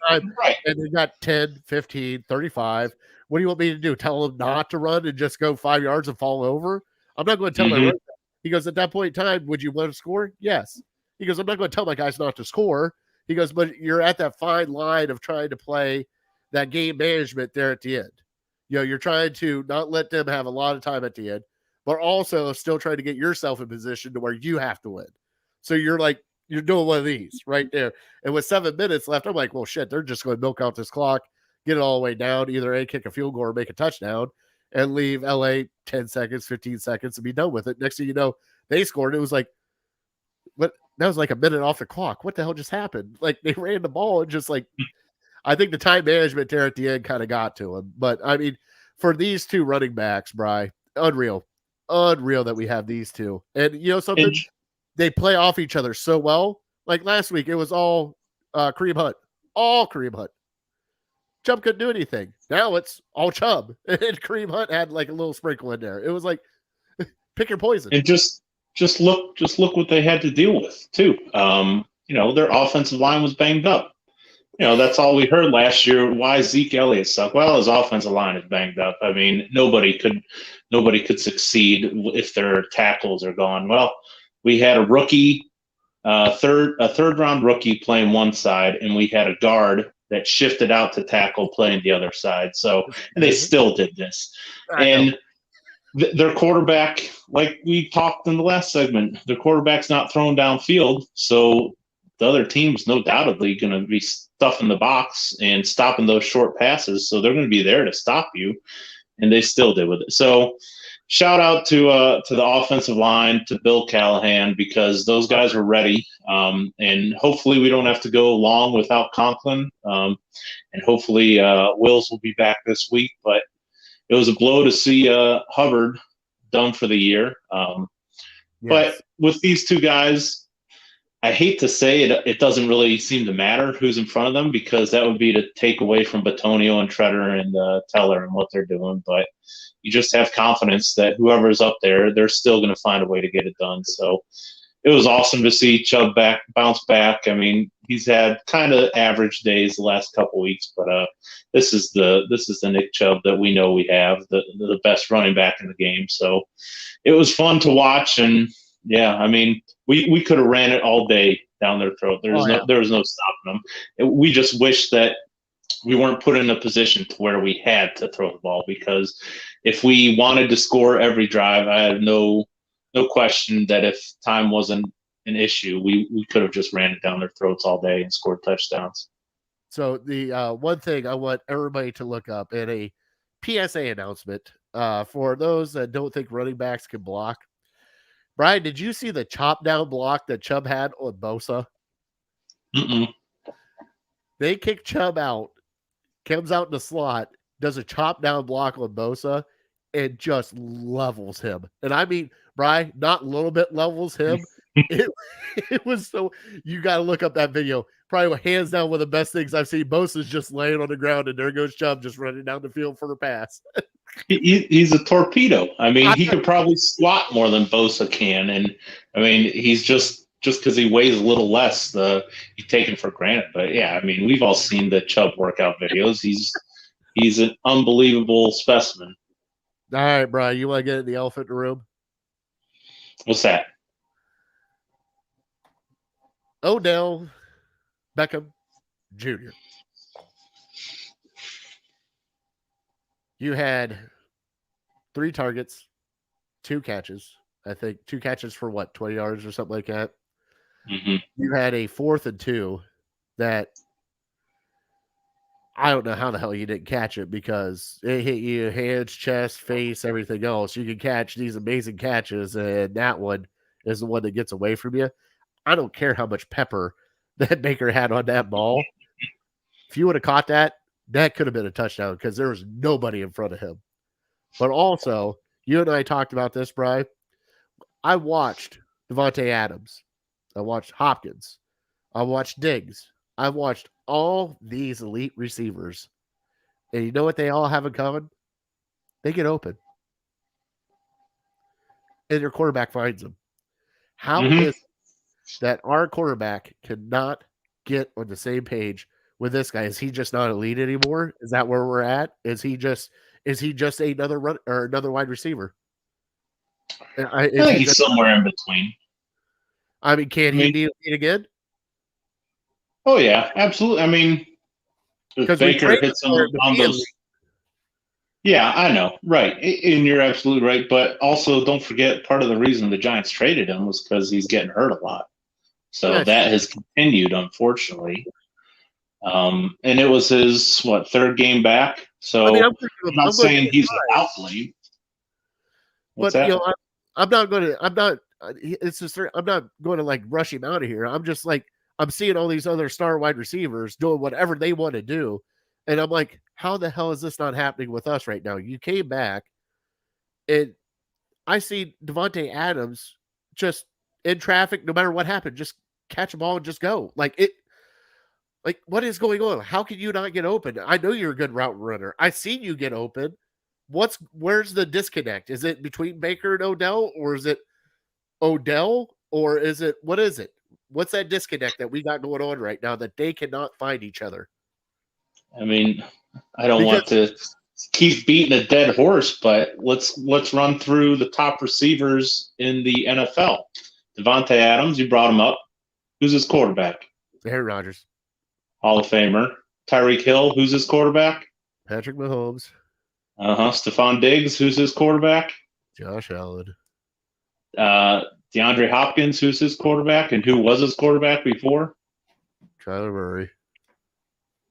time, right. And they got 10, 15, 35. What do you want me to do? Tell them not to run and just go 5 yards and fall over? I'm not going to tell my running back. He goes, at that point in time, would you want to score? Yes. He goes, I'm not going to tell my guys not to score. He goes, but you're at that fine line of trying to play that game management there at the end. You're trying to not let them have a lot of time at the end, but also still trying to get yourself in position to where you have to win. So you're doing one of these right there. And with 7 minutes left, I'm like, well, shit, they're just going to milk out this clock, get it all the way down, either kick a field goal or make a touchdown and leave LA 10 seconds, 15 seconds and be done with it. Next thing you know, they scored. It was like, what? That was like a minute off the clock. What the hell just happened? Like they ran the ball and just like, I think the time management there at the end kind of got to him. But I mean, for these 2 running backs, Bri, unreal that we have these 2. And something, they play off each other so well. Like last week, it was all Kareem Hunt. Chubb couldn't do anything. Now it's all Chubb, and Kareem Hunt had like a little sprinkle in there. It was like, pick your poison. And just look what they had to deal with too. Their offensive line was banged up. That's all we heard last year. Why Zeke Elliott suck? Well, his offensive line is banged up. I mean, nobody could succeed if their tackles are gone. Well, we had a rookie, third round rookie playing one side, and we had a guard that shifted out to tackle playing the other side. So, and they still did this. And their quarterback, like we talked in the last segment, their quarterback's not thrown downfield. So the other team's no doubtedly going to be stuffing the box and stopping those short passes. So they're going to be there to stop you. And they still did with it. So shout out to the offensive line, to Bill Callahan, because those guys were ready. And hopefully we don't have to go long without Conklin. And hopefully Wills will be back this week. But it was a blow to see Hubbard done for the year. Yes. But with these 2 guys, I hate to say it, it doesn't really seem to matter who's in front of them, because that would be to take away from Batonio and Treader and Teller and what they're doing. But you just have confidence that whoever's up there, they're still going to find a way to get it done. So it was awesome to see Chubb bounce back. I mean, he's had kind of average days the last couple weeks, but this is the Nick Chubb that we know we have, the best running back in the game. So it was fun to watch. And yeah, I mean, we could have ran it all day down their throat. There was no stopping them. We just wish that we weren't put in a position to where we had to throw the ball, because if we wanted to score every drive, I have no question that if time wasn't an issue, we could have just ran it down their throats all day and scored touchdowns. So the one thing I want everybody to look up in a PSA announcement for those that don't think running backs can block. Brian, did you see the chop down block that Chubb had on Bosa? Mm-mm. They kick Chubb out, comes out in the slot, does a chop down block on Bosa, and just levels him. And I mean, Brian, not a little bit levels him. It was so, you got to look up that video. Probably hands down one of the best things I've seen. Bosa's just laying on the ground, and there goes Chubb just running down the field for a pass. He's a torpedo. I mean, he could probably squat more than Bosa can. And, I mean, he's just because he weighs a little less, he's taken for granted. But, yeah, I mean, we've all seen the Chubb workout videos. He's an unbelievable specimen. All right, Brian, you want to get the elephant in the room? What's that? Odell Beckham Jr. You had 3 targets, 2 catches. I think 2 catches for 20 yards or something like that. Mm-hmm. You had a 4th and 2 that I don't know how the hell you didn't catch it, because it hit you hands, chest, face, everything else. You can catch these amazing catches, and that one is the one that gets away from you. I don't care how much pepper that Baker had on that ball. If you would have caught that, that could have been a touchdown, because there was nobody in front of him. But also, you and I talked about this, Brian. I watched Devonta Adams. I watched Hopkins. I watched Diggs. I watched all these elite receivers. And you know what they all have in common? They get open. And their quarterback finds them. How is it that our quarterback cannot get on the same page with this guy? Is he just not elite anymore? Is that where we're at? Is he just another run or another wide receiver? I think he's somewhere in between. I mean, can he be elite again? Oh yeah, absolutely. I mean, if Baker hits him on those. Yeah, I know, right, and you're absolutely right. But also, don't forget, part of the reason the Giants traded him was because he's getting hurt a lot. So that has continued, unfortunately. And it was his 3rd game back. So I mean, I'm not saying he's an outlier. But that? I'm not going to like rush him out of here. I'm just like, I'm seeing all these other star wide receivers doing whatever they want to do. And I'm like, how the hell is this not happening with us right now? You came back, and I see Devonta Adams just in traffic, no matter what happened, just catch a ball and just go. Like, what is going on? How can you not get open? I know you're a good route runner. I've seen you get open. Where's the disconnect? Is it between Baker and Odell, or is it Odell, or is it, what is it? What's that disconnect that we got going on right now that they cannot find each other? I mean, I don't want to keep beating a dead horse, but let's run through the top receivers in the NFL. Devonta Adams, you brought him up. Who's his quarterback? Aaron Rodgers. Hall of Famer. Tyreek Hill, who's his quarterback? Patrick Mahomes. Stephon Diggs, who's his quarterback? Josh Allen. DeAndre Hopkins, who's his quarterback, and who was his quarterback before? Kyler Murray.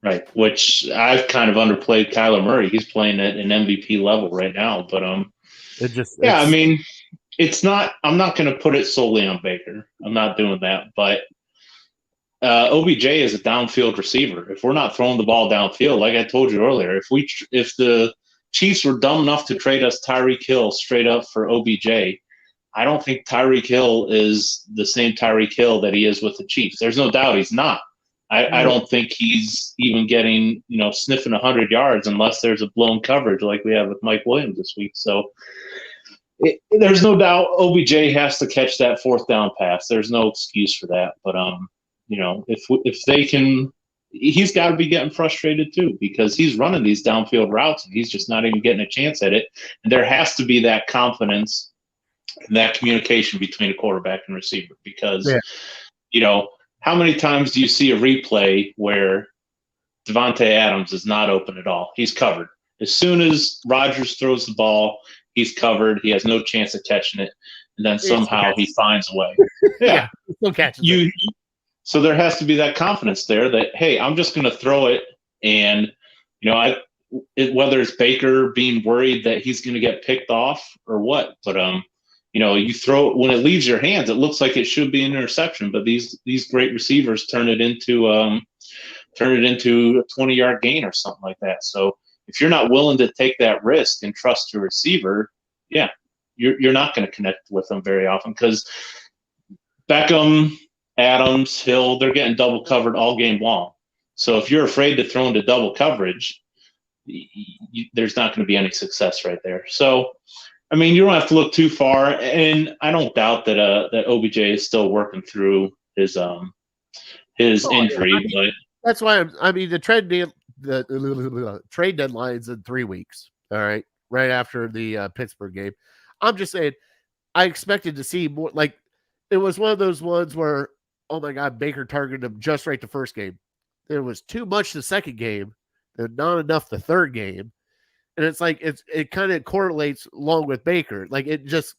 Right, which I've kind of underplayed Kyler Murray. He's playing at an MVP level right now, but I mean, it's not. I'm not going to put it solely on Baker. I'm not doing that, but OBJ is a downfield receiver. If we're not throwing the ball downfield, like I told you earlier, if the Chiefs were dumb enough to trade us Tyreek Hill straight up for OBJ, I don't think Tyreek Hill is the same Tyreek Hill that he is with the Chiefs. There's no doubt he's not. I don't think he's even getting, sniffing 100 yards unless there's a blown coverage like we have with Mike Williams this week. So there's no doubt OBJ has to catch that 4th down pass. There's no excuse for that. But, if they can, he's got to be getting frustrated too, because he's running these downfield routes and he's just not even getting a chance at it. And there has to be that confidence and that communication between a quarterback and receiver, because, how many times do you see a replay where Devonta Adams is not open at all? He's covered. As soon as Rodgers throws the ball, he's covered. He has no chance of catching it. And then somehow he finds a way. Yeah. Still catches it. So there has to be that confidence there that, hey, I'm just going to throw it. And, whether it's Baker being worried that he's going to get picked off or what, but, you throw it when it leaves your hands, it looks like it should be an interception, but these great receivers turn it into a 20-yard gain or something like that. So if you're not willing to take that risk and trust your receiver, you're not going to connect with them very often, because Beckham, Adams, Hill, they're getting double covered all game long. So if you're afraid to throw into double coverage, there's not going to be any success right there. So, you don't have to look too far, and I don't doubt that OBJ is still working through his injury. Yeah. But that's why the trade deadline's in 3 weeks. All right, right after the Pittsburgh game. I'm just saying, I expected to see more. Like, it was one of those ones where, oh my God, Baker targeted him just right the first game. There was too much the second game, and not enough the third game. And it's like it kind of correlates along with Baker. Like, it just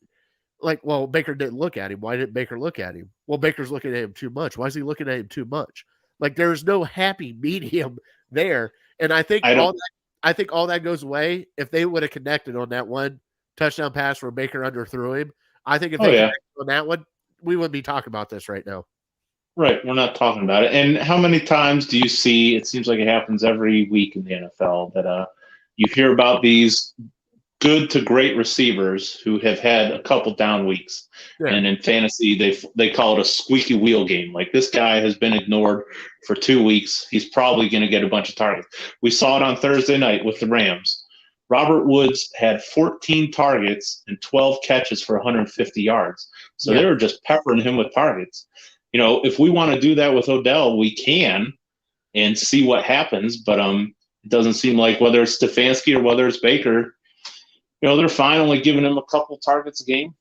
well, Baker didn't look at him. Why didn't Baker look at him? Well, Baker's looking at him too much. Why is he looking at him too much? Like, there's no happy medium there. And I think all that goes away if they would have connected on that one touchdown pass where Baker underthrew him. I think if they connected on that one, we wouldn't be talking about this right now. Right, we're not talking about it. And how many times do you see? It seems like it happens every week in the NFL that you hear about these good to great receivers who have had a couple down weeks. Yeah. And in fantasy, they call it a squeaky wheel game. Like, this guy has been ignored for 2 weeks. He's probably going to get a bunch of targets. We saw it on Thursday night with the Rams. Robert Woods had 14 targets and 12 catches for 150 yards. So they were just peppering him with targets. If we want to do that with Odell, we can and see what happens. But it doesn't seem like, whether it's Stefanski or whether it's Baker, they're fine only giving him a couple targets a game.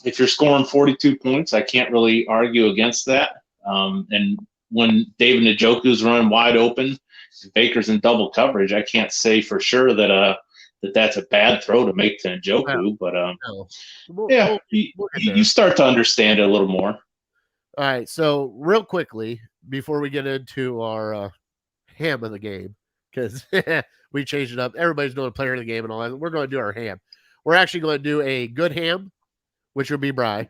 If you're scoring 42 points, I can't really argue against that. And when David Njoku's running wide open, Baker's in double coverage, I can't say for sure that that's a bad throw to make to Njoku. But you start to understand it a little more. All right, so real quickly, before we get into our ham of the game, because we changed it up. Everybody's doing a player of the game and all that. We're going to do our ham. We're actually going to do a good ham, which would be Bry,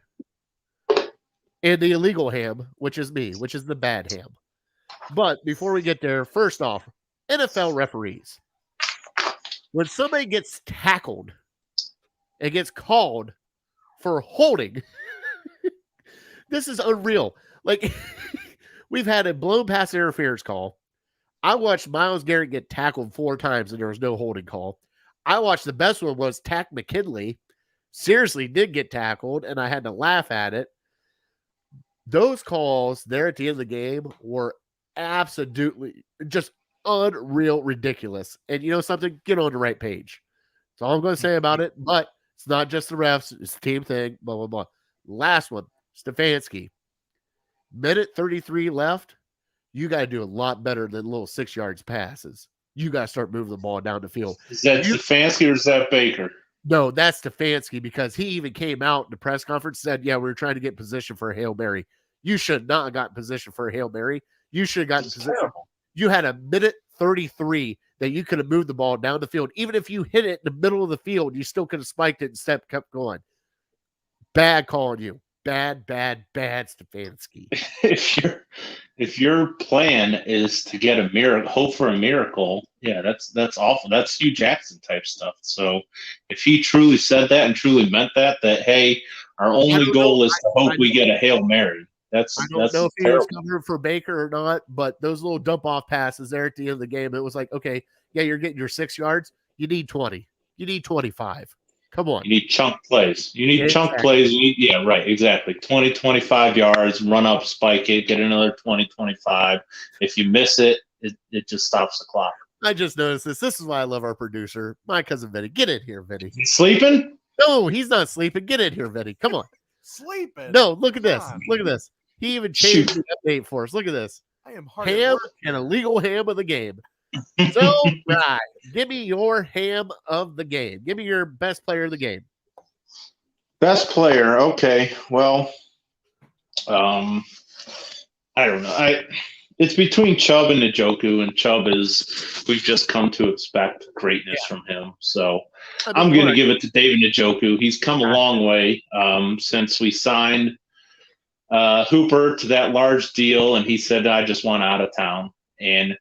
and the illegal ham, which is me, which is the bad ham. But before we get there, first off, NFL referees. When somebody gets tackled and gets called for holding, this is unreal. Like, we've had a blown pass interference call. I watched Myles Garrett get tackled 4 times and there was no holding call. I watched the best one was Tack McKinley. Seriously did get tackled, and I had to laugh at it. Those calls there at the end of the game were absolutely just unreal ridiculous. And you know something? Get on the right page. That's all I'm going to say about it. But it's not just the refs. It's the team thing, blah, blah, blah. Last one, Stefanski. Minute 33 left. You got to do a lot better than little 6 yards passes. You got to start moving the ball down the field. Is that Stefanski or is that Baker? No, that's Stefanski, because he even came out in the press conference and said, yeah, we were trying to get position for a Hail Mary. You should not have gotten position for a Hail Mary. You should have gotten position. Terrible. You had a minute 33 that you could have moved the ball down the field. Even if you hit it in the middle of the field, you still could have spiked it and kept going. Bad call on you. Bad Stefanski. If your plan is to get a miracle, hope for a miracle, yeah, that's awful. That's Hugh Jackson type stuff. So if he truly said that and truly meant that hey, our only goal is to hope we get a Hail Mary. I don't know if he was covering for Baker or not, but those little dump off passes there at the end of the game, it was like, okay, yeah, you're getting your 6 yards. You need 20. You need 25. Come on. You need chunk plays. Chunk plays. Yeah, right, exactly. 20, 25 yards, run up, spike it, get another 20, 25. If you miss it, it just stops the clock. I just noticed this. This is why I love our producer, my cousin Vinny. Get in here, Vinny. He's sleeping? No, he's not sleeping. Get in here, Vinny. Come on. Sleeping? No, look at this. Look at this. He even changed the update for us. Look at this. I am hard at Ham work. and illegal ham of the game. So, right. Give me your ham of the game. Give me your best player of the game. Best player. Okay. Well, I don't know. It's between Chubb and Njoku, and Chubb we've just come to expect greatness from him. So I'm going to give it to David Njoku. He's come a long way since we signed Hooper to that large deal, and he said, I just want out of town. And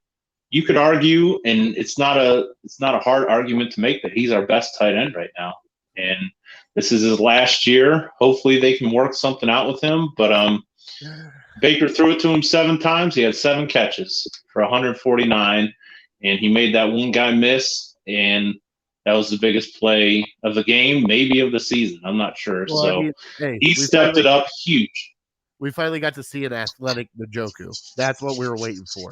you could argue, and it's not a hard argument to make, that he's our best tight end right now. And this is his last year. Hopefully they can work something out with him. But Baker threw it to him 7 times. He had 7 catches for 149, and he made that one guy miss, and that was the biggest play of the game, maybe of the season. I'm not sure. Well, so he stepped it up huge. We finally got to see an athletic Njoku. That's what we were waiting for.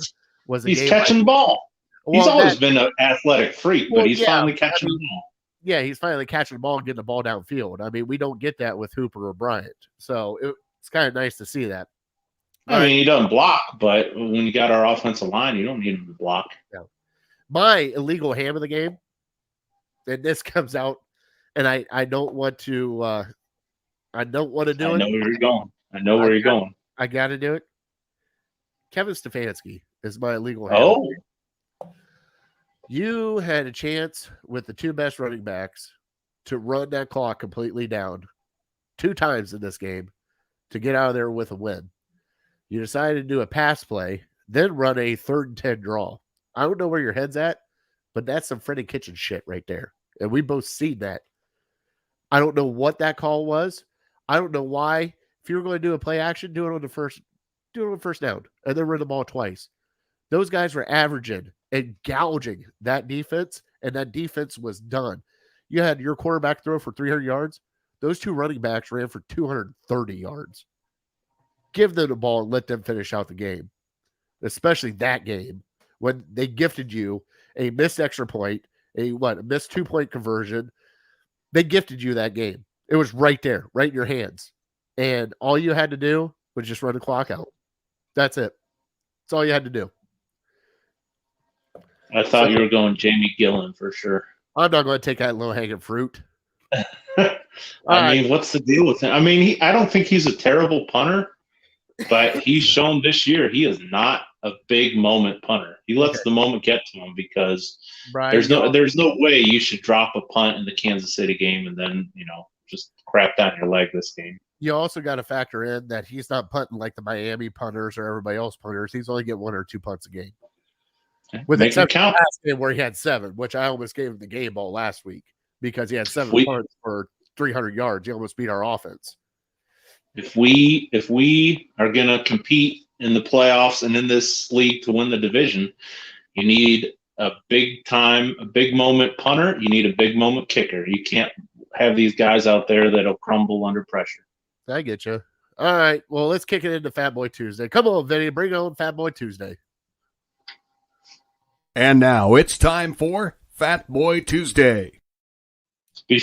He's catching the ball. Well, he's always been an athletic freak, but he's finally catching the ball. Yeah, he's finally catching the ball and getting the ball downfield. I mean, we don't get that with Hooper or Bryant. So it's kind of nice to see that. I mean, he doesn't block, but when you got our offensive line, you don't need him to block. Yeah. My illegal ham of the game, and this comes out, and I don't want to do it. I know where you're going. Where you're going. I got to do it. Kevin Stefanski is my illegal ham. Oh. You had a chance with the 2 best running backs to run that clock completely down 2 times in this game to get out of there with a win. You decided to do a pass play, then run a 3rd and 10 draw. I don't know where your head's at, but that's some Freddie Kitchen shit right there. And we both seen that. I don't know what that call was. I don't know why. If you were going to do a play action, do it on first down, and then run the ball twice. Those guys were averaging and gouging that defense, and that defense was done. You had your quarterback throw for 300 yards. Those 2 running backs ran for 230 yards. Give them the ball and let them finish out the game, especially that game when they gifted you a missed extra point, a missed 2-point conversion. They gifted you that game. It was right there, right in your hands. And all you had to do was just run the clock out. That's it. That's all you had to do. I thought you were going Jamie Gillen for sure. I'm not going to take that low-hanging fruit. I mean, what's the deal with him? I mean, I don't think he's a terrible punter, but he's shown this year he is not a big moment punter. He lets the moment get to him because there's no way you should drop a punt in the Kansas City game and then, just crap down your leg this game. You also got to factor in that he's not punting like the Miami punters or everybody else punters. He's only getting 1 or 2 punts a game. Okay. With the exception of last game where he had 7, which I almost gave him the game ball last week because he had 7 punts for 300 yards. He almost beat our offense. If we are going to compete in the playoffs and in this league to win the division, you need a big moment punter. You need a big moment kicker. You can't have these guys out there that'll crumble under pressure. I get you. All right. Well, let's kick it into Fat Boy Tuesday. Come on, Vinny. Bring on Fat Boy Tuesday. And now it's time for Fat Boy Tuesday. Do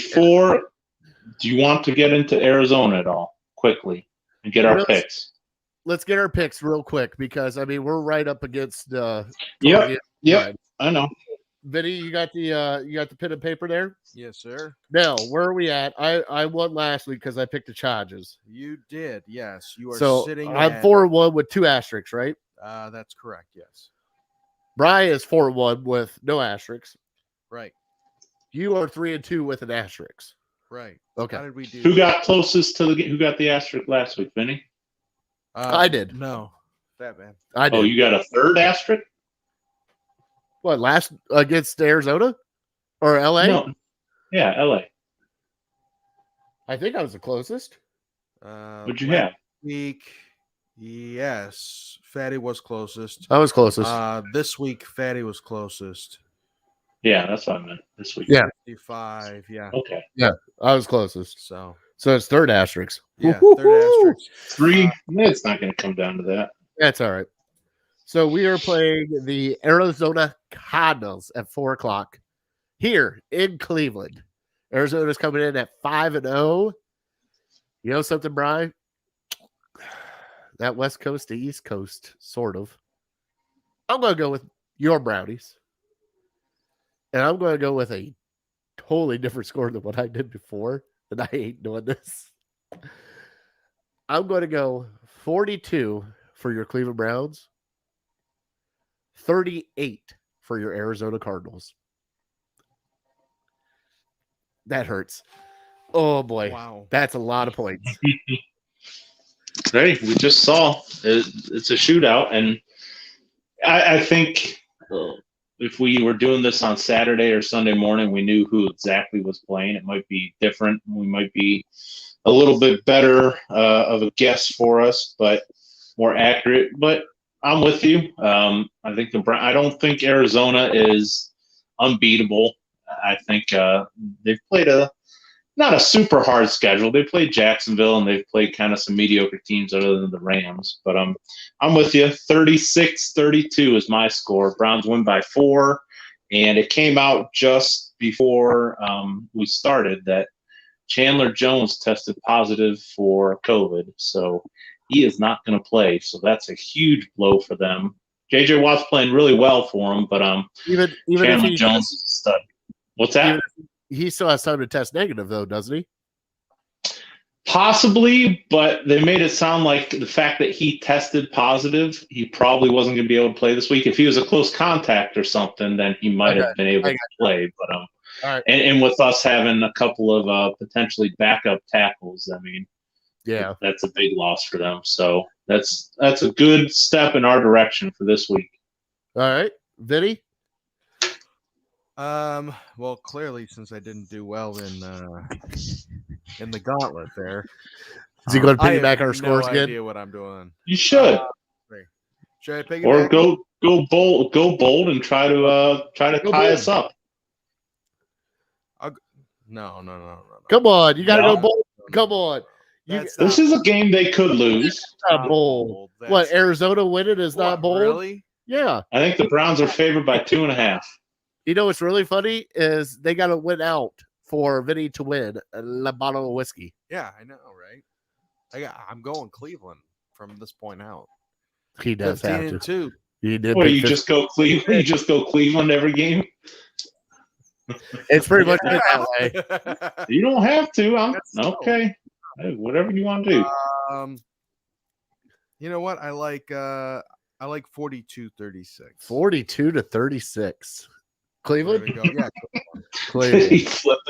you want to get into Arizona at all quickly and get our picks? Let's get our picks real quick because, I mean, we're right up against Yep. I know. Vinny, you got the pen and paper there? Yes, sir. Now, where are we at? I won last week because I picked the Chargers. You did, yes. You are sitting. I'm 4-1 with 2 asterisks, right? That's correct. Yes. Brian is 4-1 with no asterisks. Right. You are 3-2 with an asterisk. Right. Okay. How did we do? Who got closest to who got the asterisk last week, Vinny? I did. No, Fat Man. I did. Oh, you got a 3rd asterisk? What, last against Arizona or LA? No. Yeah, LA. I think I was the closest. What'd you have? Week, yes, Fatty was closest. I was closest. This week, Fatty was closest. Yeah, that's what I meant. This week. Yeah. 55, yeah. Okay. Yeah, I was closest. So it's 3rd asterisk. Yeah, 3rd asterisk. 3. It's not going to come down to that. That's all right. So we are playing the Arizona Cardinals at 4:00 here in Cleveland. Arizona's coming in at 5-0. You know something, Brian? that West Coast to East Coast, sort of. I'm going to go with your brownies. And I'm going to go with a totally different score than what I did before. And I hate doing this. I'm going to go 42 for your Cleveland Browns, 38 for your Arizona Cardinals. That hurts. Oh, boy. Wow. That's a lot of points. Hey, we just saw it's a shootout, and I think if we were doing this on Saturday or Sunday morning, we knew who exactly was playing. It might be different. We might be a little bit better of a guess for us, but more accurate. But I'm with you. I think I don't think Arizona is unbeatable. I think they've played not a super hard schedule. They played Jacksonville, and they've played kind of some mediocre teams other than the Rams. But I'm with you. 36-32 is my score. Browns win by 4, and it came out just before we started that Chandler Jones tested positive for COVID, so he is not going to play. So that's a huge blow for them. J.J. Watt's playing really well for him, but Even Chandler if Jones is a stud. What's that? He still has time to test negative, though, doesn't he? Possibly, but they made it sound like the fact that he tested positive, he probably wasn't going to be able to play this week. If he was a close contact or something, then he might have been able to play. But all right. And with us having a couple of potentially backup tackles, I mean, yeah, that's a big loss for them. So that's a good step in our direction for this week. All right, Vinny. Well, clearly, since I didn't do well in the gauntlet there, Is he going to piggyback our scores again? I have no idea what I'm doing. You should. Should I piggyback? Or go bold and try to tie us up. No. Come on, you got to go bold. Come on. This is a game they could lose. Not bold. What, Arizona winning is not bold? Really? Yeah. I think the Browns are favored by 2.5. You know what's really funny is they got to win out for Vinny to win a bottle of whiskey. Yeah, I know, right? I'm going Cleveland from this point out. He does have to. 2. He did. What, you just go Cleveland? You just go Cleveland every game? It's pretty much been that way. You don't have to. I'm okay. Hey, whatever you want to do. You know what? I like 42-36. 42-36. Cleveland? There we go. Yeah. Cleveland.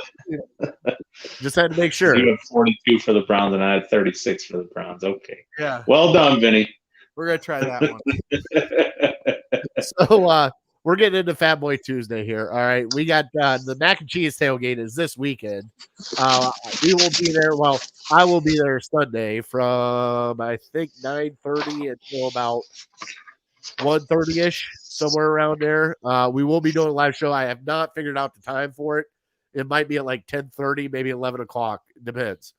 Just had to make sure. You had 42 for the Browns, and I had 36 for the Browns. Okay. Yeah. Well done, Vinny. We're gonna try that one. So we're getting into Fat Boy Tuesday here. All right. We got the mac and cheese tailgate is this weekend. We will be there. Well, I will be there Sunday from I think 9:30 until about 1:30-ish, somewhere around there. We will be doing a live show. I have not figured out the time for it. It might be at like 10:30, maybe 11 o'clock. Depends.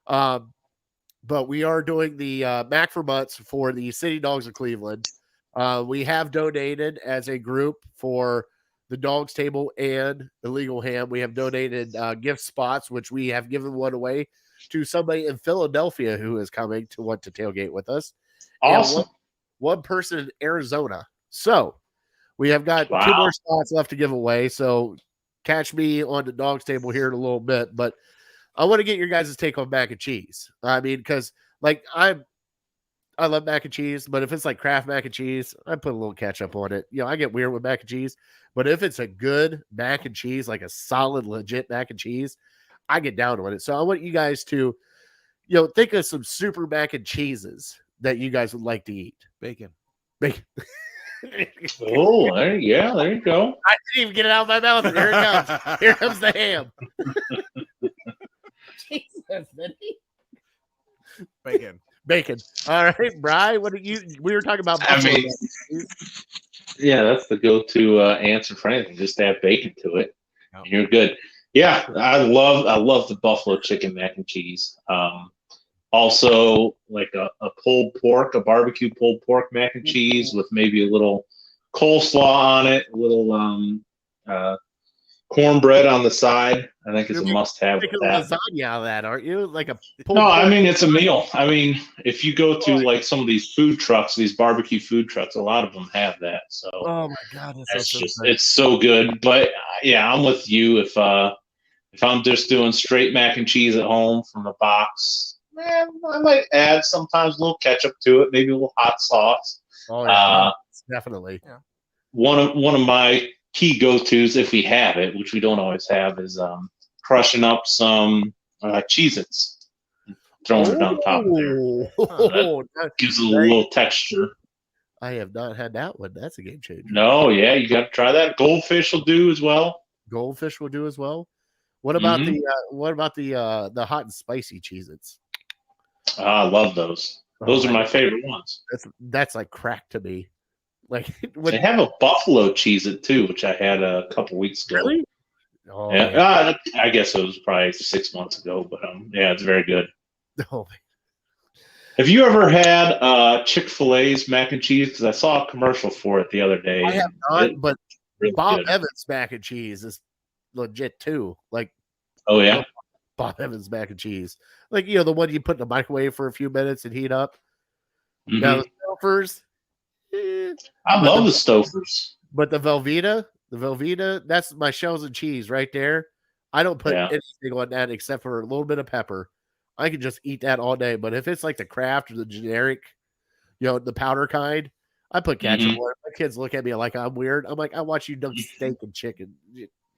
But we are doing the Mac for Mutts for the City Dogs of Cleveland. We have donated as a group for the Dogs Table and Illegal Ham. We have donated gift spots, which we have given one away to somebody in Philadelphia who is coming to want to tailgate with us. Awesome. And one person in Arizona. So we have got 2 more spots left to give away. So catch me on the Dogs Table here in a little bit. But I want to get your guys' take on mac and cheese. I mean, because like I love mac and cheese, but if it's like Kraft mac and cheese, I put a little ketchup on it. You know, I get weird with mac and cheese, but if it's a good mac and cheese, like a solid, legit mac and cheese, I get down on it. So I want you guys to, think of some super mac and cheeses that you guys would like to eat. Bacon. Oh, there you go. I didn't even get it out of my mouth. Here it comes. Here comes the ham. Jesus, Bacon. All right, Bri, we were talking about buffalo. Yeah, that's the go-to answer for anything. Just add bacon to it. Oh. You're good. Yeah, I love the buffalo chicken mac and cheese. Also, like a pulled pork, a barbecue pulled pork mac and cheese with maybe a little coleslaw on it, a little cornbread on the side. I think it's a You're must-have with making that. lasagna out of that, aren't you? Like a No, I mean it's a meal. I mean, if you go to like some of these food trucks, these barbecue food trucks, a lot of them have that. So oh my god, that's just it's so good. But yeah, I'm with you. If I'm just doing straight mac and cheese at home from the box, man, I might add sometimes a little ketchup to it, maybe a little hot sauce. Oh yeah, definitely. Yeah. One of my key go-tos, if we have it, which we don't always have, is crushing up some Cheez-Its, throwing it on top of there. That gives it a little texture. I have not had that one. That's a game changer. No, yeah, you got to try that. Goldfish will do as well. Goldfish will do as well. What about the hot and spicy Cheez-Its? I love those. Those are my favorite ones. That's like crack to me. Like they have a buffalo Cheez-It too, which I had a couple weeks ago. Really? Oh, yeah. I guess it was probably 6 months ago, but yeah, it's very good. Oh. Have you ever had Chick-Fil-A's mac and cheese? Because I saw a commercial for it the other day. I have not, but really Bob good. Evans mac and cheese is legit too. Like, oh yeah, Bob Evans mac and cheese, like the one you put in the microwave for a few minutes and heat up. Mm-hmm. Now the Stouffer's, I love the Stouffer's, but the Velveeta, that's my shells and cheese right there. I don't put anything on that except for a little bit of pepper. I can just eat that all day. But if it's like the Kraft or the generic, the powder kind, I put ketchup on it. My kids look at me like I'm weird. I'm like, I watch you dunk steak and chicken.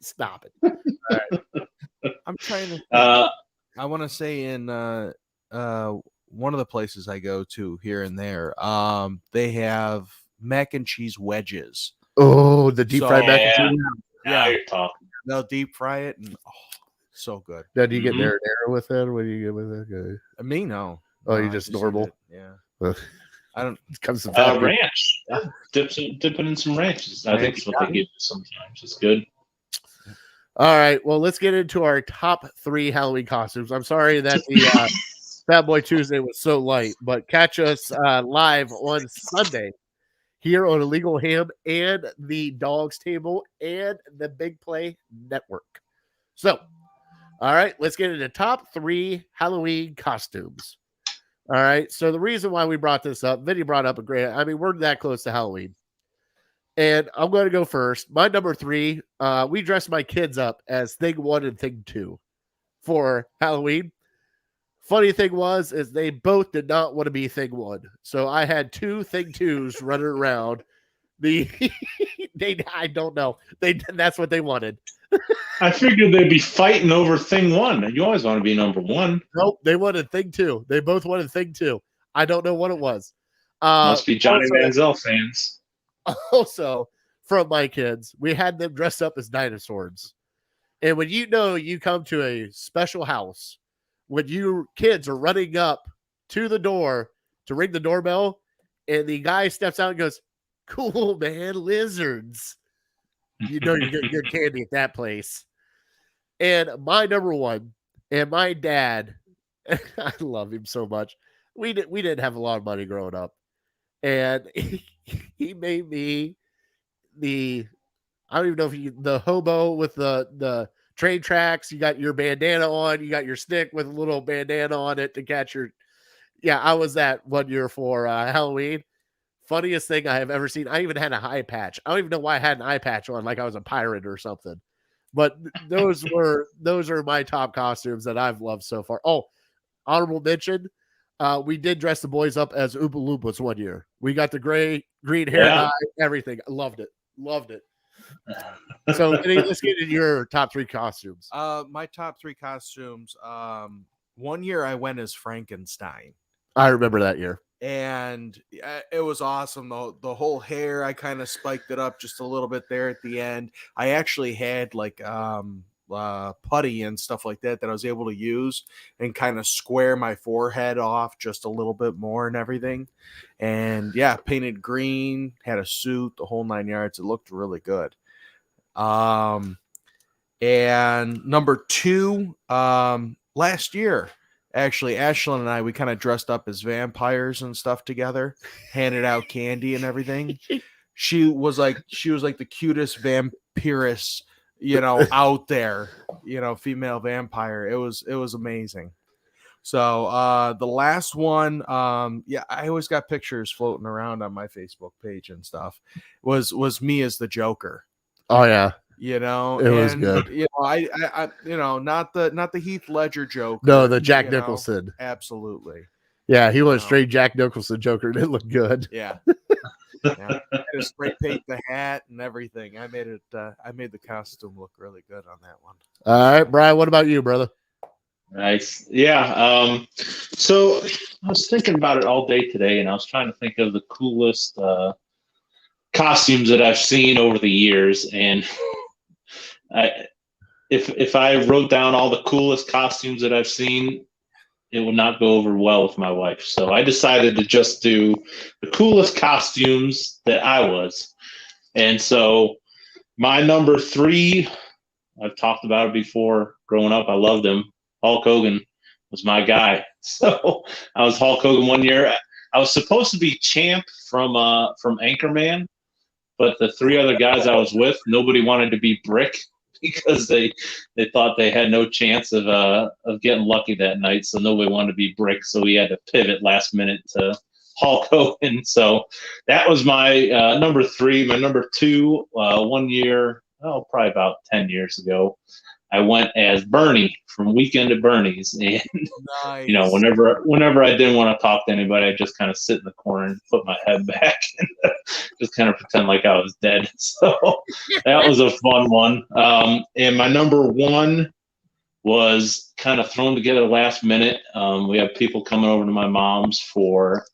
Stop it. All right. I'm trying to think. I want to say in one of the places I go to here and there, they have mac and cheese wedges. Oh, the deep fried mac and cheese. Yeah, you're talking. They'll deep fry it and so good. Now, do you get marinara with it? Or what do you get with it? Me, no. Oh, you just normal? Yeah. I don't. It comes to ranch. Yeah. Dip it in some ranch. I think that's what they give sometimes. It's good. All right. Well, let's get into our top 3 Halloween costumes. I'm sorry that the Fat Boy Tuesday was so light, but catch us live on Sunday here on Illegal Ham and the Dogs Table and the Big Play Network. So, all right, let's get into top 3 Halloween costumes. All right. So the reason why we brought this up, Vinny brought up we're that close to Halloween. And I'm going to go first. My number 3, we dressed my kids up as Thing 1 and Thing 2 for Halloween. Funny thing is they both did not want to be Thing 1. So I had 2 Thing 2s running around. I don't know. That's what they wanted. I figured they'd be fighting over Thing 1. You always want to be number 1. Nope, they wanted Thing 2. They both wanted Thing 2. I don't know what it was. Must be Johnny Manziel fans. Also, from my kids, we had them dressed up as dinosaurs. And when you come to a special house, when you kids are running up to the door to ring the doorbell, and the guy steps out and goes, "Cool, man, lizards." You know you get good candy at that place. And my number 1, and my dad, I love him so much. We didn't have a lot of money growing up. And he made me I don't even know if the hobo with the train tracks. You got your bandana on. You got your stick with a little bandana on it to catch your. Yeah, I was that one year for Halloween. Funniest thing I have ever seen. I even had an eye patch. I don't even know why I had an eye patch on, like I was a pirate or something. But those are my top costumes that I've loved so far. Oh, honorable mention. We did dress the boys up as Oompa Loompas one year. We got the green hair dye, everything. I loved it. So let's get into your top 3 costumes. My top 3 costumes. One year I went as Frankenstein. I remember that year. And it was awesome. The whole hair, I kind of spiked it up just a little bit there at the end. I actually had like putty and stuff like that I was able to use and kind of square my forehead off just a little bit more and everything. And yeah, painted green, had a suit, the whole 9 yards. It looked really good. And number 2, last year, actually, Ashlyn and I, we kind of dressed up as vampires and stuff together, handed out candy and everything. She was like the cutest vampiress out there, female vampire. It was amazing. So the last one, I always got pictures floating around on my Facebook page and stuff. Was me as the Joker. Oh yeah, it was good. I not the Heath Ledger Joker. No, the Jack Nicholson. Absolutely. Yeah, he was straight Jack Nicholson Joker. It looked good. Yeah. Yeah. I had to spray paint the hat and everything. I made it. I made the costume look really good on that one. All right, Brian. What about you, brother? Nice. Yeah. So I was thinking about it all day today, and I was trying to think of the coolest costumes that I've seen over the years. And if I wrote down all the coolest costumes that I've seen, it would not go over well with my wife. So I decided to just do the coolest costumes that I was. And so my number 3, I've talked about it before. Growing up, I loved him. Hulk Hogan was my guy. So I was Hulk Hogan one year. I was supposed to be Champ from Anchorman, but the 3 other guys I was with, nobody wanted to be Brick because they thought they had no chance of getting lucky that night. So nobody wanted to be Brick. So we had to pivot last minute to Hulk Hogan. So that was my number 3. My number 2, one year, probably about 10 years ago, I went as Bernie from Weekend at Bernie's, and Nice. whenever I didn't want to talk to anybody, I just kind of sit in the corner and put my head back and just kind of pretend like I was dead. So that was a fun one. And my number 1 was kind of thrown together last minute. We have people coming over to my mom's for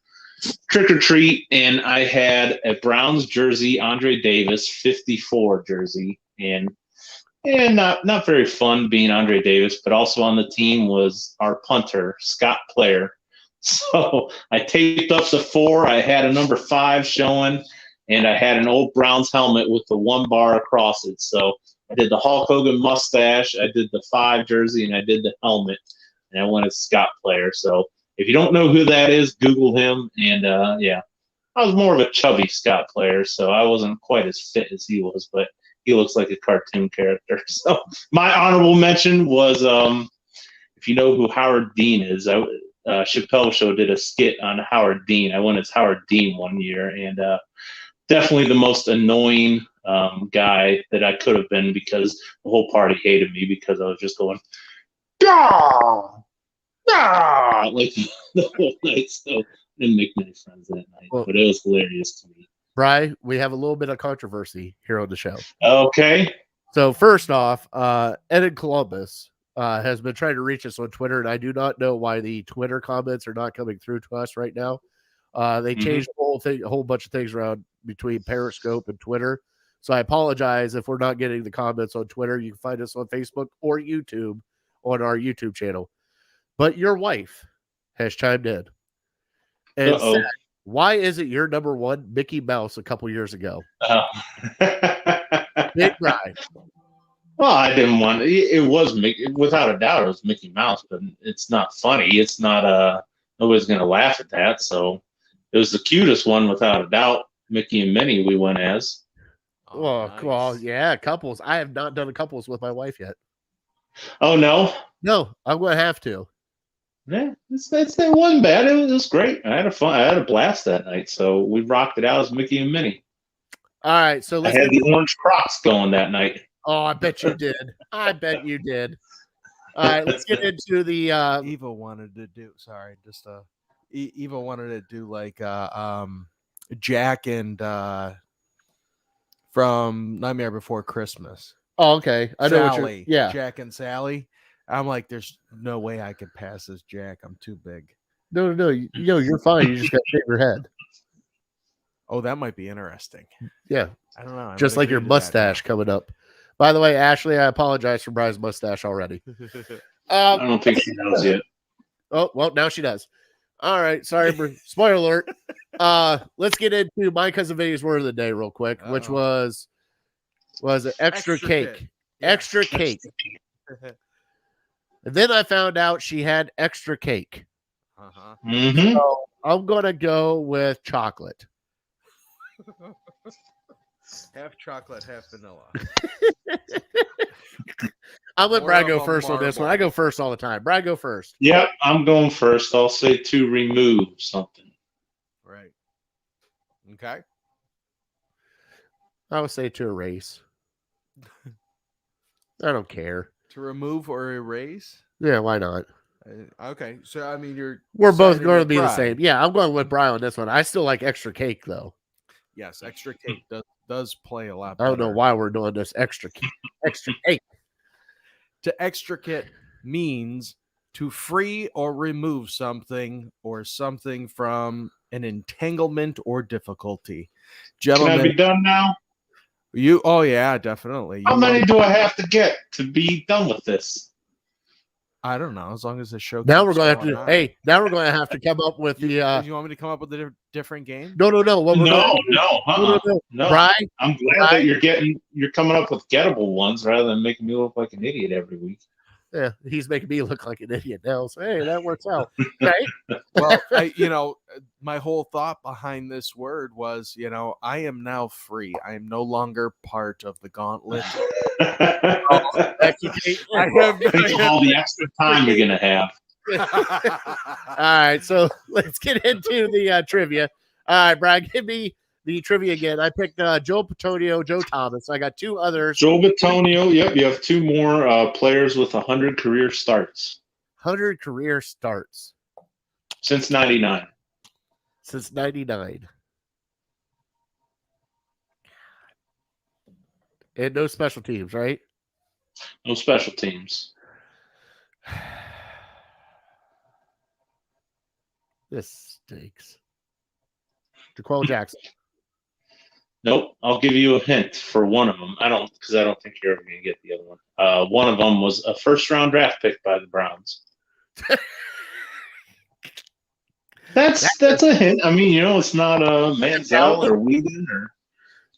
trick or treat, and I had a Browns jersey, Andre Davis 54 jersey, and not very fun being Andre Davis, but also on the team was our punter, Scott Player. So I taped up the 4. I had a number 5 showing, and I had an old Browns helmet with the 1 bar across it. So I did the Hulk Hogan mustache, I did the 5 jersey, and I did the helmet, and I went as Scott Player. So if you don't know who that is, Google him. And I was more of a chubby Scott Player, so I wasn't quite as fit as he was, but he looks like a cartoon character. So my honorable mention was, if you know who Howard Dean is, Chappelle Show did a skit on Howard Dean. I went as Howard Dean one year, and definitely the most annoying guy that I could have been, because the whole party hated me because I was just going, "Gah! Gah!" like the whole night. So I didn't make many friends that night, but it was hilarious to me. Bri, we have a little bit of controversy here on the show. Okay. So first off, Ed in Columbus has been trying to reach us on Twitter, and I do not know why the Twitter comments are not coming through to us right now. They changed a whole bunch of things around between Periscope and Twitter. So I apologize if we're not getting the comments on Twitter. You can find us on Facebook or YouTube on our YouTube channel. But your wife has chimed in and said, why isn't your number 1 Mickey Mouse a couple years ago? Big Brian. Well, I didn't want it was Mickey, without a doubt it was Mickey Mouse, but it's not funny. It's not nobody's gonna laugh at that. So it was the cutest one without a doubt. Mickey and Minnie we went as. Oh, nice. Well, yeah, couples. I have not done a couples with my wife yet. Oh no? No, I'm gonna have to. Yeah, it wasn't bad. It was great. I had a blast that night. So we rocked it out as Mickey and Minnie. All right, so I had the orange Crocs going that night. Oh, I bet you did. I bet you did. All right, let's get into the Eva wanted to do. Sorry, just Eva wanted to do like Jack and from Nightmare Before Christmas. Oh, okay. I know what you're, yeah. Jack and Sally. I'm like, there's no way I could pass as Jack. I'm too big. No. You're fine. You just got to shave your head. Oh, that might be interesting. Yeah. I don't know. Just like your mustache coming up. By the way, Ashley, I apologize for Brian's mustache already. I don't think she knows yet. Oh, well, now she does. All right. Sorry. Spoiler alert. Let's get into my cousin Vinny's word of the day real quick, which was it extra cake. Yeah. Extra cake. And then I found out she had extra cake. Uh-huh. Mm-hmm. So I'm going to go with chocolate. Half chocolate, half vanilla. I'll let More Brad of go a first on this one. I marble. go first all the time. Brad, go first. Yep, I'm going first. I'll say to remove something. Right. Okay. I would say to erase. I don't care. To remove or erase? Yeah, why not? Okay. So, I mean, We're both siding going to with be the Brad. same. Yeah, I'm going with Brian on this one. I still like extra cake, though. Yes, extra cake does play a lot I better. don't know why we're doing this extra cake. To extricate means to free or remove something or something from an entanglement or difficulty. Can I Gentlemen, be done now? oh yeah, definitely. How many do I have to get to be done with this? I don't know. As long as the show. Now we're keeps going to have going to. on. Hey, now we're going to have to come up with You the. want me to come up with a different game? No. What we're No, going to do? no. Brian, I'm glad that you're coming up with gettable ones rather than making me look like an idiot every week. yeah, he's making me look like an idiot now. So hey, that works out, right? Well, my whole thought behind this word was, I am now free. I am no longer part of the gauntlet. Extricate. Think of all the extra time you're gonna have. All right, so let's get into the trivia. All right, Brian, give me the trivia again. I picked Joe Petonio, Joe Thomas. I got two others. Joe Bitonio, yep, you have two more players with 100 career starts 100 career starts since '99. since 99. And no special teams, right? No special teams. This stinks. Jaquel Jackson. Nope. I'll give you a hint for one of them. I don't think you're ever going to get the other one. One of them was a first-round draft pick by the Browns. That's a hint. I mean, it's not a Manziel or Whedon or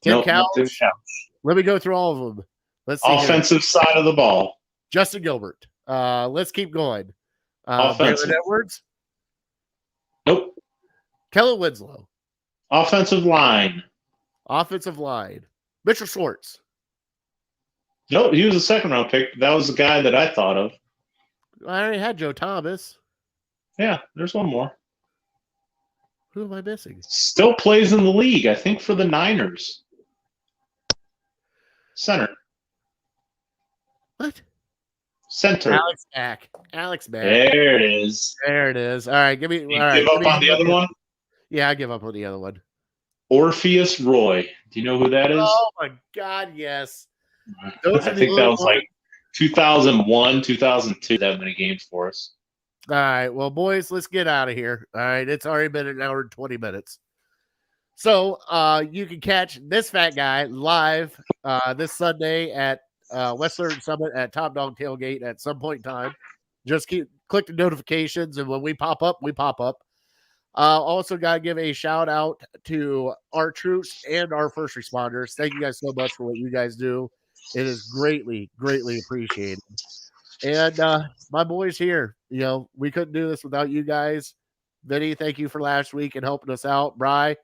Tim not Couch. Tim Couch. Let me go through all of them. Let's see. Offensive side of the ball. Justin Gilbert. Let's keep going. Offensive. David Edwards. Nope. Kellen Winslow. Offensive line. Offensive line. Mitchell Schwartz. Nope, he was a second-round pick. That was the guy that I thought of. I already had Joe Thomas. Yeah, there's one more. Who am I missing? Still plays in the league, I think, for the Niners. Center. What? Center. Alex Mack. There it is. There it is. All right, give me. You all right, give up on the other one? Yeah, I give up on the other one. Orpheus Roy. Do you know who that is? Oh my God, yes. I think that was like 2001, 2002. That many games for us. All right, well, boys, let's get out of here. All right, it's already been an hour and 20 minutes. So you can catch this fat guy live this Sunday at Western Summit at Top Dog Tailgate at some point in time. Just click the notifications, and when we pop up, we pop up. Also, got to give a shout out to our troops and our first responders. Thank you guys so much for what you guys do. It is greatly, greatly appreciated. And my boys here, we couldn't do this without you guys. Vinny, thank you for last week and helping us out. Bri,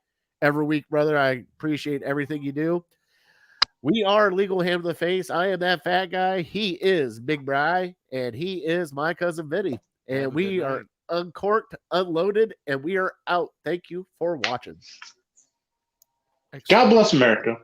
every week, brother, I appreciate everything you do. We are Legal Ham to the Face. I am that fat guy. He is Big Bri, and he is my cousin Vinny. And we are uncorked, unloaded, and we are out. Thank you for watching. God bless America.